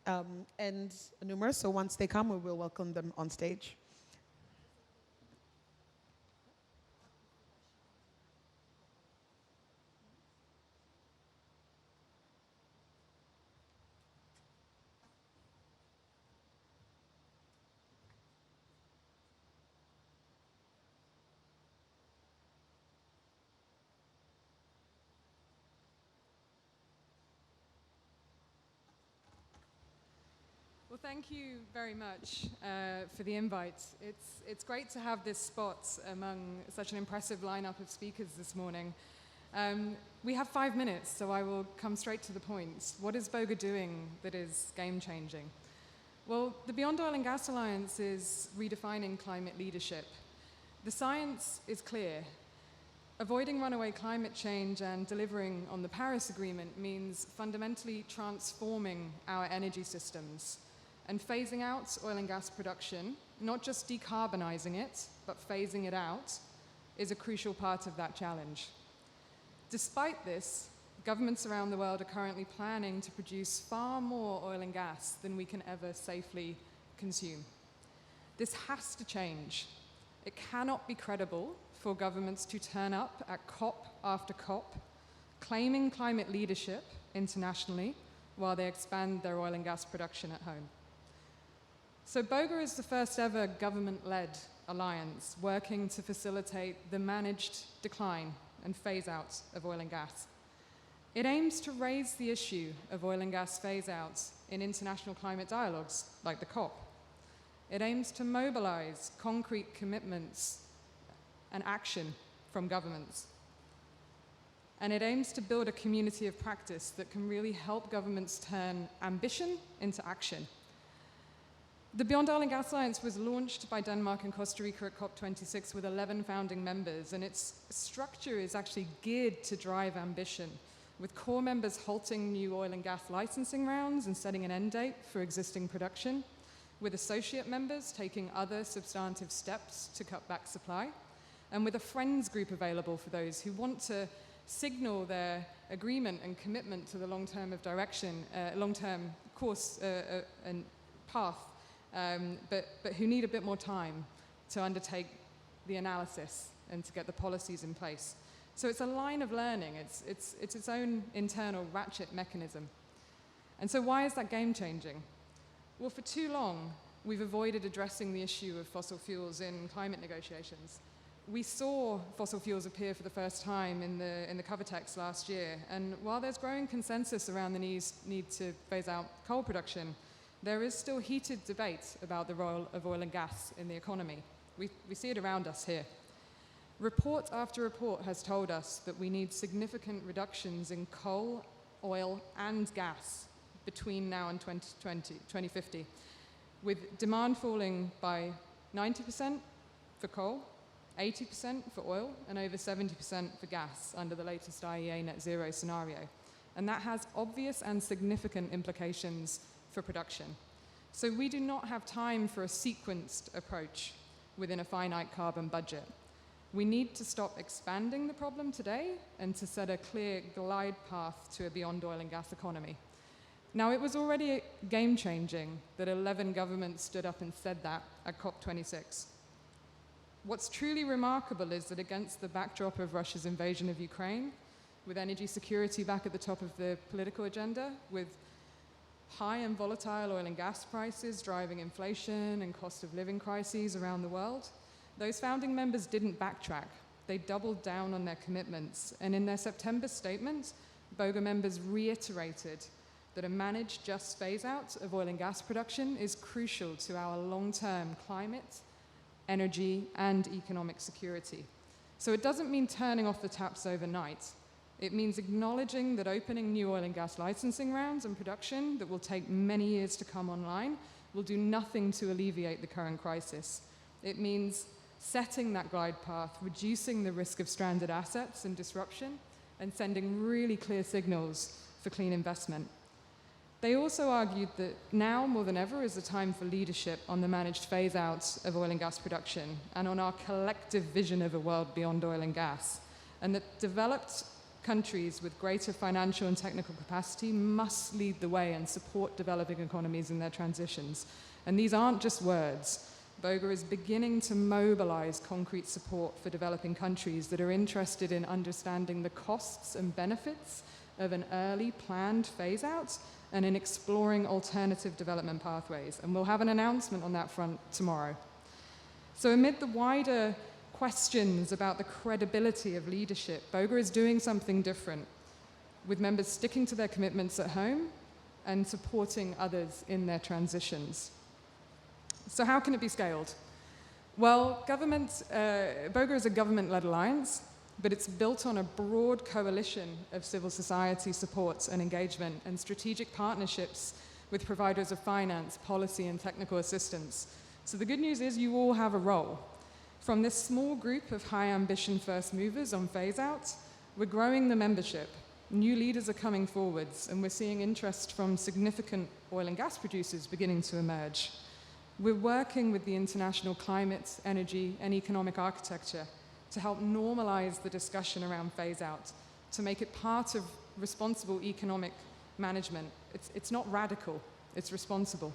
and Numer, so once they come, we will welcome them on stage. Well, thank you very much for the invite. It's great to have this spot among such an impressive lineup of speakers this morning. We have 5 minutes, so I will come straight to the point. What is BOGA doing that is game-changing? Well, the Beyond Oil and Gas Alliance is redefining climate leadership. The science is clear. Avoiding runaway climate change and delivering on the Paris Agreement means fundamentally transforming our energy systems and phasing out oil and gas production, not just decarbonizing it, but phasing it out, is a crucial part of that challenge. Despite this, governments around the world are currently planning to produce far more oil and gas than we can ever safely consume. This has to change. It cannot be credible for governments to turn up at COP after COP, claiming climate leadership internationally while they expand their oil and gas production at home. So BOGA is the first ever government-led alliance working to facilitate the managed decline and phase out of oil and gas. It aims to raise the issue of oil and gas phase outs in international climate dialogues like the COP. It aims to mobilize concrete commitments and action from governments. And it aims to build a community of practice that can really help governments turn ambition into action. The Beyond Oil and Gas Alliance was launched by Denmark and Costa Rica at COP26 with 11 founding members, and its structure is actually geared to drive ambition, with core members halting new oil and gas licensing rounds and setting an end date for existing production, with associate members taking other substantive steps to cut back supply, and with a friends group available for those who want to signal their agreement and commitment to the long-term of direction, long-term course and path, but who need a bit more time to undertake the analysis and to get the policies in place. So it's a line of learning. It's its own internal ratchet mechanism. And so why is that game-changing? Well, for too long, we've avoided addressing the issue of fossil fuels in climate negotiations. We saw fossil fuels appear for the first time in the cover text last year, and while there's growing consensus around the need to phase out coal production, there is still heated debate about the role of oil and gas in the economy. We see it around us here. Report after report has told us that we need significant reductions in coal, oil, and gas between now and 2050, with demand falling by 90% for coal, 80% for oil, and over 70% for gas under the latest IEA net zero scenario. And that has obvious and significant implications for production. So we do not have time for a sequenced approach within a finite carbon budget. We need to stop expanding the problem today and to set a clear glide path to a beyond oil and gas economy. Now, it was already game-changing that 11 governments stood up and said that at COP26. What's truly remarkable is that against the backdrop of Russia's invasion of Ukraine, with energy security back at the top of the political agenda, with high and volatile oil and gas prices driving inflation and cost of living crises around the world, those founding members didn't backtrack. They doubled down on their commitments. And in their September statement, BOGA members reiterated that a managed just phase-out of oil and gas production is crucial to our long-term climate, energy, and economic security. So it doesn't mean turning off the taps overnight. It means acknowledging that opening new oil and gas licensing rounds and production that will take many years to come online will do nothing to alleviate the current crisis. It means setting that glide path, reducing the risk of stranded assets and disruption, and sending really clear signals for clean investment. They also argued that now, more than ever, is the time for leadership on the managed phase-out of oil and gas production and on our collective vision of a world beyond oil and gas, and that developed countries with greater financial and technical capacity must lead the way and support developing economies in their transitions. And these aren't just words. BOGA is beginning to mobilize concrete support for developing countries that are interested in understanding the costs and benefits of an early planned phase-out and in exploring alternative development pathways. And we'll have an announcement on that front tomorrow. So amid the wider questions about the credibility of leadership, BOGA is doing something different, with members sticking to their commitments at home and supporting others in their transitions. So how can it be scaled? Well, BOGA is a government-led alliance, but it's built on a broad coalition of civil society support and engagement and strategic partnerships with providers of finance, policy, and technical assistance. So the good news is you all have a role. From this small group of high-ambition first movers on phase-out, we're growing the membership. New leaders are coming forwards, and we're seeing interest from significant oil and gas producers beginning to emerge. We're working with the international climate, energy, and economic architecture to help normalize the discussion around phase-out, to make it part of responsible economic management. It's not radical, it's responsible.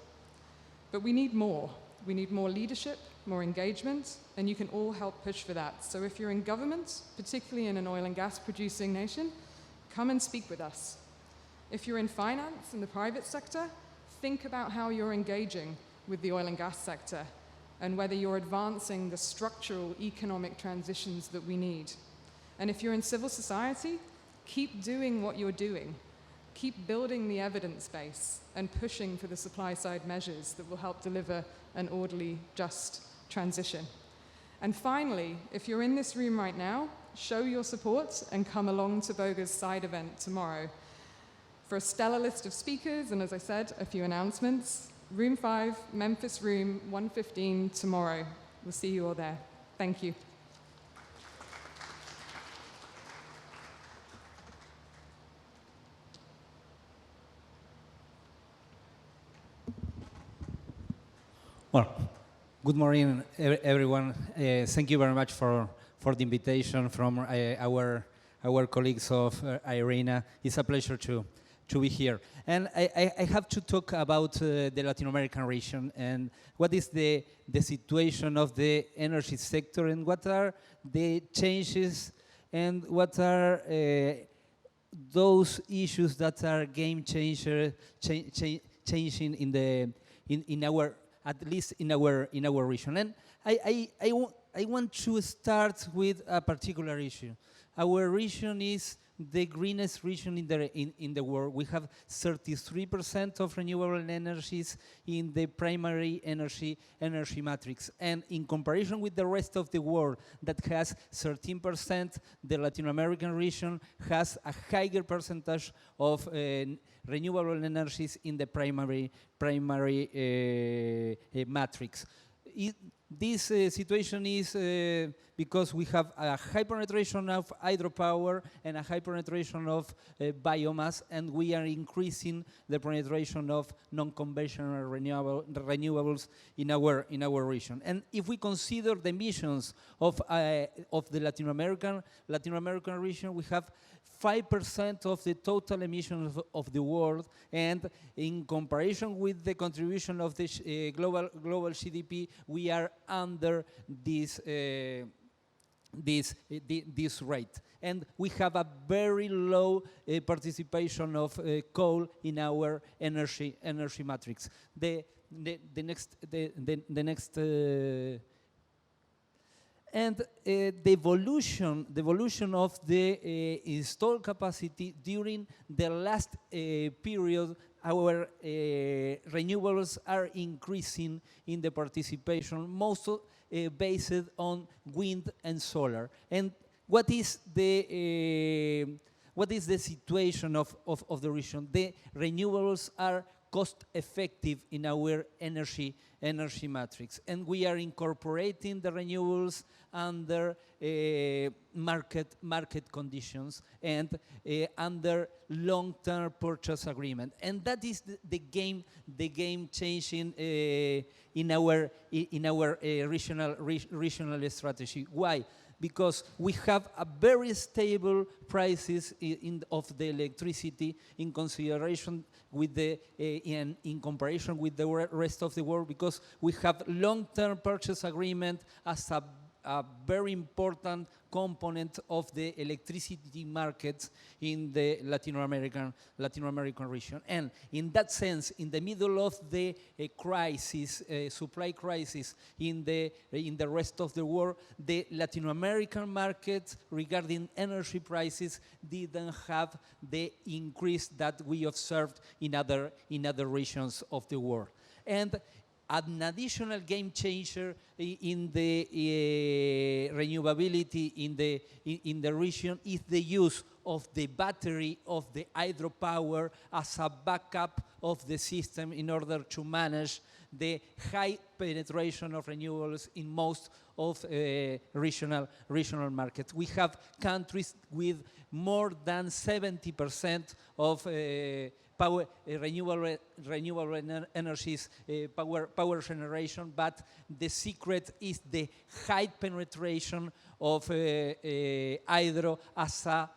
But we need more. We need more leadership, more engagement, and you can all help push for that. So if you're in government, particularly in an oil and gas producing nation, come and speak with us. If you're in finance in the private sector, think about how you're engaging with the oil and gas sector and whether you're advancing the structural economic transitions that we need. And if you're in civil society, keep doing what you're doing. Keep building the evidence base and pushing for the supply side measures that will help deliver an orderly, just transition. And finally, if you're in this room right now, show your support and come along to BOGA's side event tomorrow. For a stellar list of speakers, and as I said, a few announcements, Room 5, Memphis Room 115 tomorrow. We'll see you all there. Thank you. Well, good morning, everyone. Thank you very much for the invitation from our colleagues of IRENA. It's a pleasure to be here. And I have to talk about the Latin American region and what is the situation of the energy sector and what are the changes and what are those issues that are game changer changing in our, at least in our region. And I want to start with a particular issue. Our region is the greenest region in the world. We have 33% of renewable energies in the primary energy matrix. And in comparison with the rest of the world that has 13%, the Latin American region has a higher percentage of renewable energies in the primary matrix. This situation is because we have a high penetration of hydropower and a high penetration of biomass, and we are increasing the penetration of non-conventional renewables in our region. And if we consider the emissions of the Latin American region, we have 5% of the total emissions of the world, and in comparison with the contribution of the global GDP, we are under this rate. And we have a very low participation of coal in our energy matrix. The next and the evolution of the installed capacity during the last period, our renewables are increasing in the participation, most based on wind and solar. And what is the situation of the region? The renewables are cost effective in our energy matrix, and we are incorporating the renewables under market conditions and under long-term purchase agreement, and that is the game changing in our regional strategy. Why? Because we have a very stable prices of the electricity in consideration with in comparison with the rest of the world, because we have long-term purchase agreement as a very important component of the electricity markets in the Latin American region. And in that sense, in the middle of the supply crisis in the rest of the world, the Latin American markets regarding energy prices didn't have the increase that we observed in other regions of the world. And an additional game changer in the renewability in the region is the use of the battery of the hydropower as a backup of the system in order to manage the high penetration of renewables in most of regional markets. We have countries with more than 70% of renewable energies, power generation, but the secret is the high penetration of hydro as a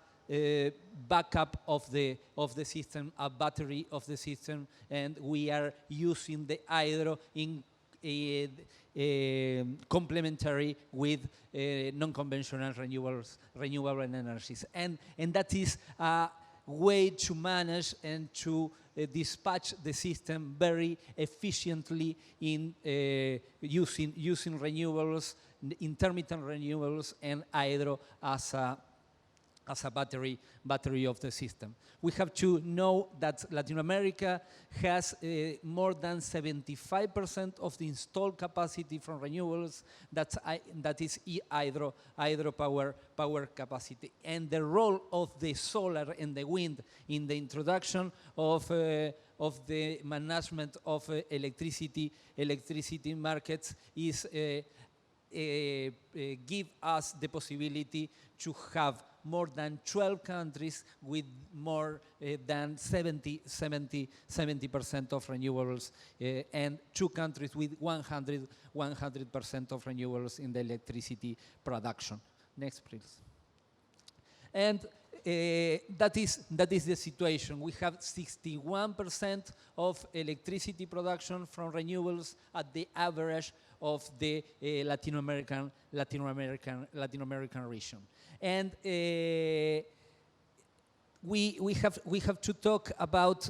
backup of the system, a battery of the system, and we are using the hydro in complementary with non-conventional renewable energies, and that is a way to manage and to dispatch the system very efficiently in using renewables, intermittent renewables, and hydro as a battery of the system. We have to know that Latin America has more than 75% of the installed capacity from renewables. That is hydropower capacity. And the role of the solar and the wind in the introduction of the management of electricity markets is give us the possibility to have more than 12 countries with more than 70% of renewables, and 2 countries with 100% of renewables in the electricity production. Next, please. And that is the situation. We have 61% of electricity production from renewables at the average of the Latin American region. And we have to talk about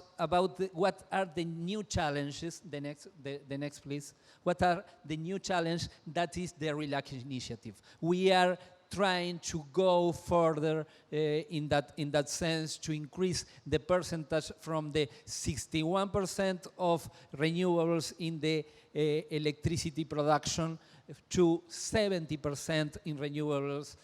what are the new challenges. The next, please. What are the new challenges? That is the Relax initiative. We are trying to go further in that sense to increase the percentage from the 61% of renewables in the electricity production to 70% in renewables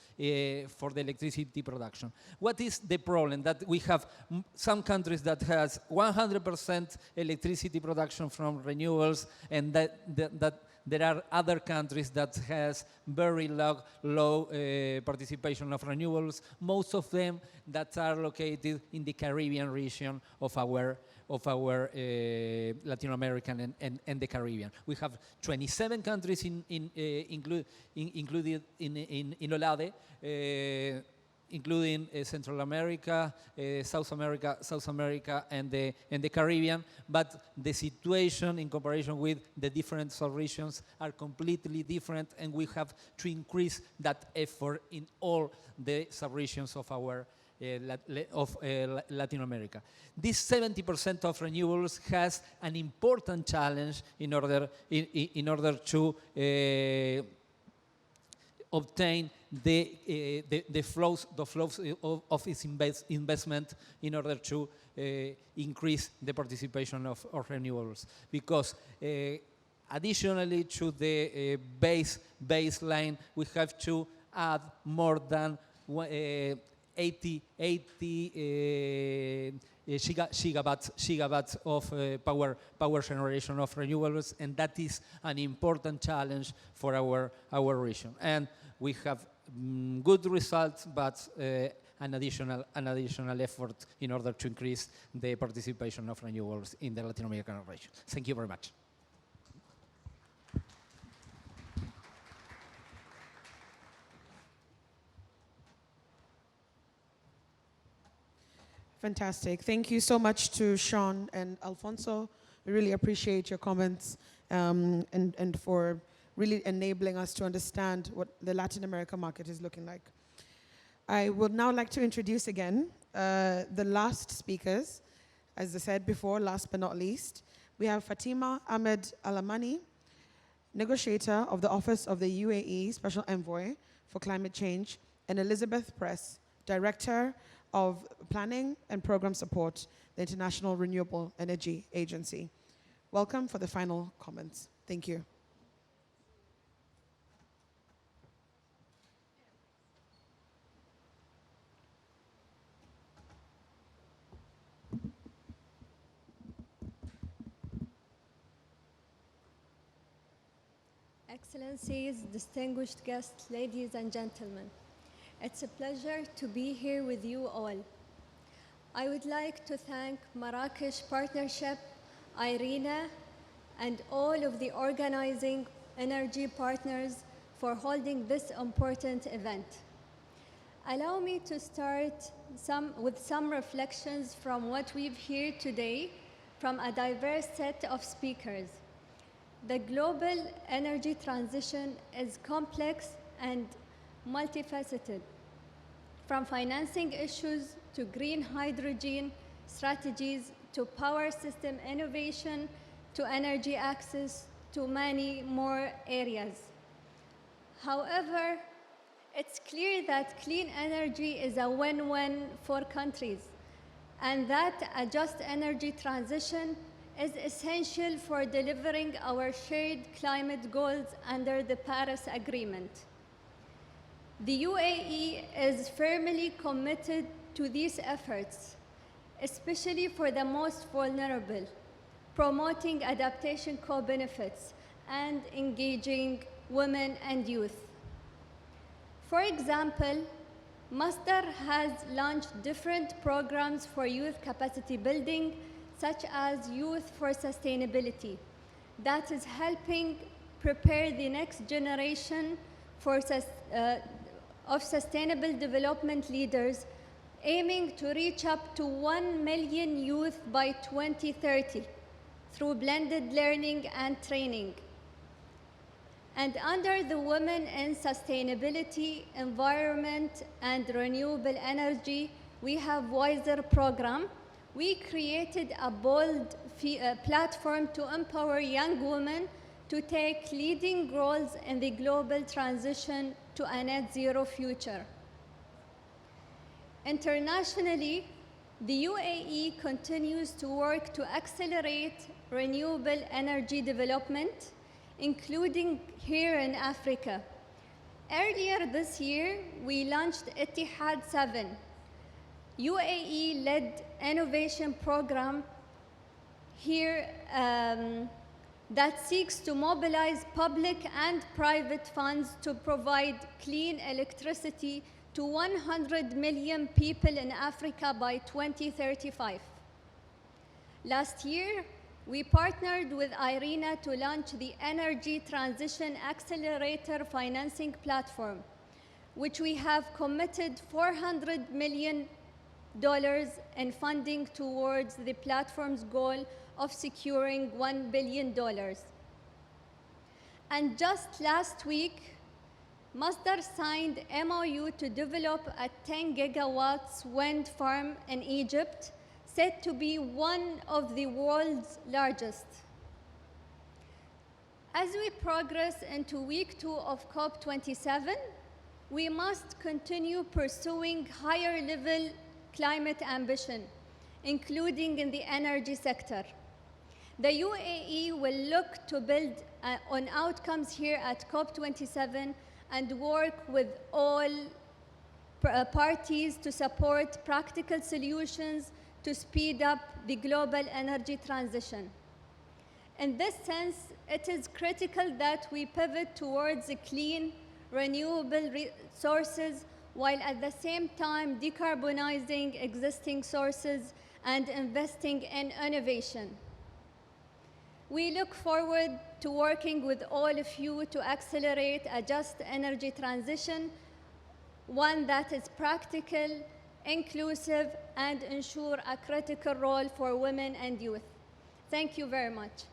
for the electricity production. What is the problem? That we have some countries that has 100% electricity production from renewables, and that there are other countries that has very low participation of renewables, most of them that are located in the Caribbean region of our Latin American and the Caribbean. We have 27 countries included in OLADE, including Central America, South America, and the Caribbean. But the situation in comparison with the different sub-regions are completely different, and we have to increase that effort in all the sub-regions of our Latin America. This 70% of renewables has an important challenge in order to obtain the flows of its investment in order to increase the participation of renewables. Because additionally to the baseline, we have to add more than 80 gigawatts of power generation of renewables, and that is an important challenge for our region. And we have good results, but an additional effort in order to increase the participation of renewables in the Latin American region. Thank you very much. Fantastic. Thank you so much to Sean and Alfonso. We really appreciate your comments and for really enabling us to understand what the Latin America market is looking like. I would now like to introduce again the last speakers. As I said before, last but not least, we have Fatima Ahmed Alamani, negotiator of the Office of the UAE Special Envoy for Climate Change, and Elizabeth Press, Director of Planning and Program Support, the International Renewable Energy Agency. Welcome for the final comments. Thank you. Excellencies, distinguished guests, ladies and gentlemen. It's a pleasure to be here with you all. I would like to thank Marrakech Partnership, IRENA, and all of the organizing energy partners for holding this important event. Allow me to start with some reflections from what we've heard today from a diverse set of speakers. The global energy transition is complex and multifaceted, from financing issues to green hydrogen strategies to power system innovation to energy access to many more areas. However, it's clear that clean energy is a win-win for countries, and that a just energy transition is essential for delivering our shared climate goals under the Paris Agreement. The UAE is firmly committed to these efforts, especially for the most vulnerable, promoting adaptation co-benefits and engaging women and youth. For example, Masdar has launched different programs for youth capacity building, such as Youth for Sustainability, that is helping prepare the next generation of sustainable development leaders, aiming to reach up to 1 million youth by 2030 through blended learning and training. And under the Women in Sustainability, Environment and Renewable Energy, we have WISER program. We created a bold platform to empower young women to take leading roles in the global transition to a net zero future. Internationally, the UAE continues to work to accelerate renewable energy development, including here in Africa. Earlier this year, we launched Ittihad 7, UAE-led innovation program here that seeks to mobilize public and private funds to provide clean electricity to 100 million people in Africa by 2035. Last year, we partnered with IRENA to launch the Energy Transition Accelerator Financing Platform, which we have committed $400 million in funding towards the platform's goal of securing $1 billion. And just last week, Masdar signed MOU to develop a 10 gigawatts wind farm in Egypt, said to be one of the world's largest. As we progress into week 2 of COP27, we must continue pursuing higher level climate ambition, including in the energy sector. The UAE will look to build on outcomes here at COP27 and work with all parties to support practical solutions to speed up the global energy transition. In this sense, it is critical that we pivot towards clean, renewable sources while at the same time decarbonizing existing sources and investing in innovation. We look forward to working with all of you to accelerate a just energy transition, one that is practical, inclusive, and ensure a critical role for women and youth. Thank you very much.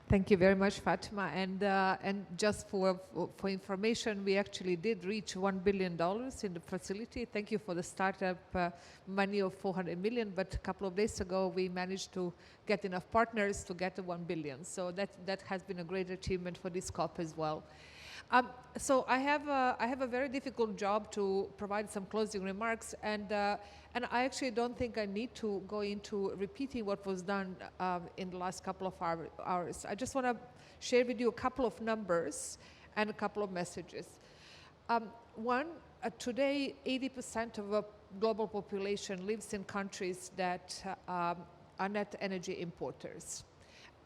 Thank you very much, Fatima. And just for information, we actually did reach $1 billion in the facility. Thank you for the startup money of 400 million, but a couple of days ago, we managed to get enough partners to get to 1 billion. So that has been a great achievement for this COP as well. So I have a very difficult job to provide some closing remarks, and I actually don't think I need to go into repeating what was done in the last couple of hours. I just want to share with you a couple of numbers and a couple of messages. One, today 80% of the global population lives in countries that are net energy importers.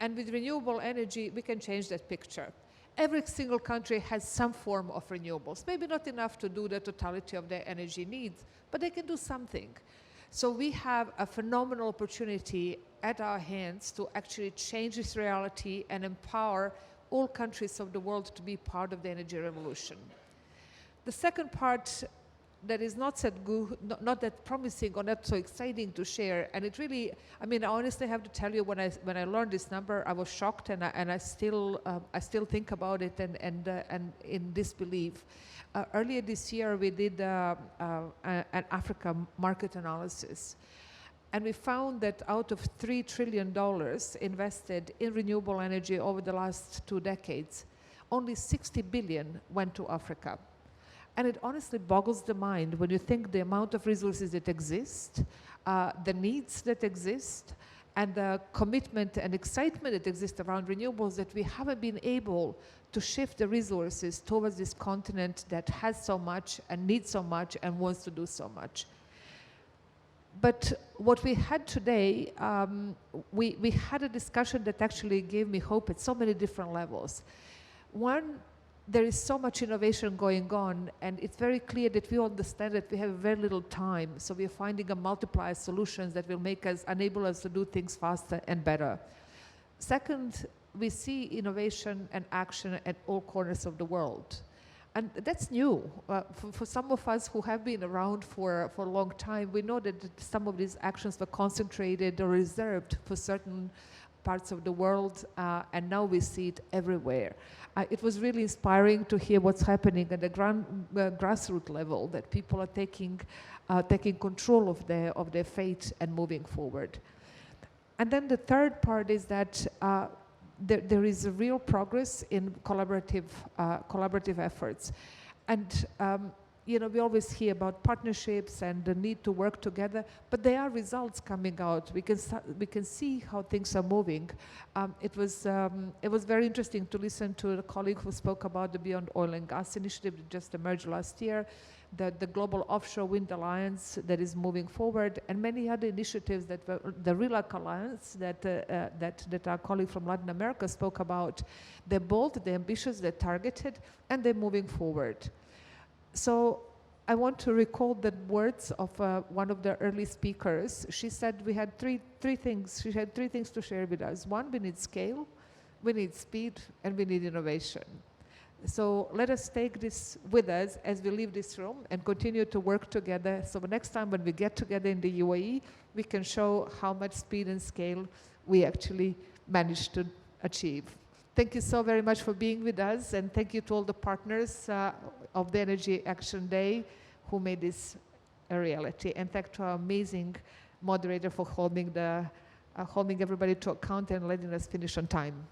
And with renewable energy, we can change that picture. Every single country has some form of renewables, maybe not enough to do the totality of their energy needs, but they can do something. So we have a phenomenal opportunity at our hands to actually change this reality and empower all countries of the world to be part of the energy revolution. The second part that is not that good, not that promising or not so exciting to share, and it really, I mean, I honestly have to tell you, when I learned this number, I was shocked, and I still think about it and in disbelief. Earlier this year, we did an Africa market analysis, and we found that out of $3 trillion invested in renewable energy over the last 2 decades, only 60 billion went to Africa. And it honestly boggles the mind when you think the amount of resources that exist, the needs that exist, and the commitment and excitement that exists around renewables, that we haven't been able to shift the resources towards this continent that has so much and needs so much and wants to do so much. But what we had today, we had a discussion that actually gave me hope at so many different levels. One, there is so much innovation going on, and it's very clear that we understand that we have very little time, so we are finding a multiplier solutions that will enable us to do things faster and better. Second, we see innovation and action at all corners of the world. And that's new. For some of us who have been around for a long time, we know that some of these actions were concentrated or reserved for certain parts of the world, and now we see it everywhere. It was really inspiring to hear what's happening at the grassroots level, that people are taking control of their fate and moving forward. And then the third part is that there is a real progress in collaborative efforts. And we always hear about partnerships and the need to work together, but there are results coming out. We can see how things are moving. It was very interesting to listen to a colleague who spoke about the Beyond Oil and Gas initiative that just emerged last year, the Global Offshore Wind Alliance that is moving forward, and many other initiatives that the RELAC Alliance that our colleague from Latin America spoke about. They're bold, they're ambitious, they're targeted, and they're moving forward. So I want to recall the words of one of the early speakers. She said we had three things. She had three things to share with us. One, we need scale, we need speed, and we need innovation. So let us take this with us as we leave this room and continue to work together. So the next time when we get together in the UAE, we can show how much speed and scale we actually managed to achieve. Thank you so very much for being with us, and thank you to all the partners of the Energy Action Day who made this a reality. And thank to our amazing moderator for holding everybody to account and letting us finish on time.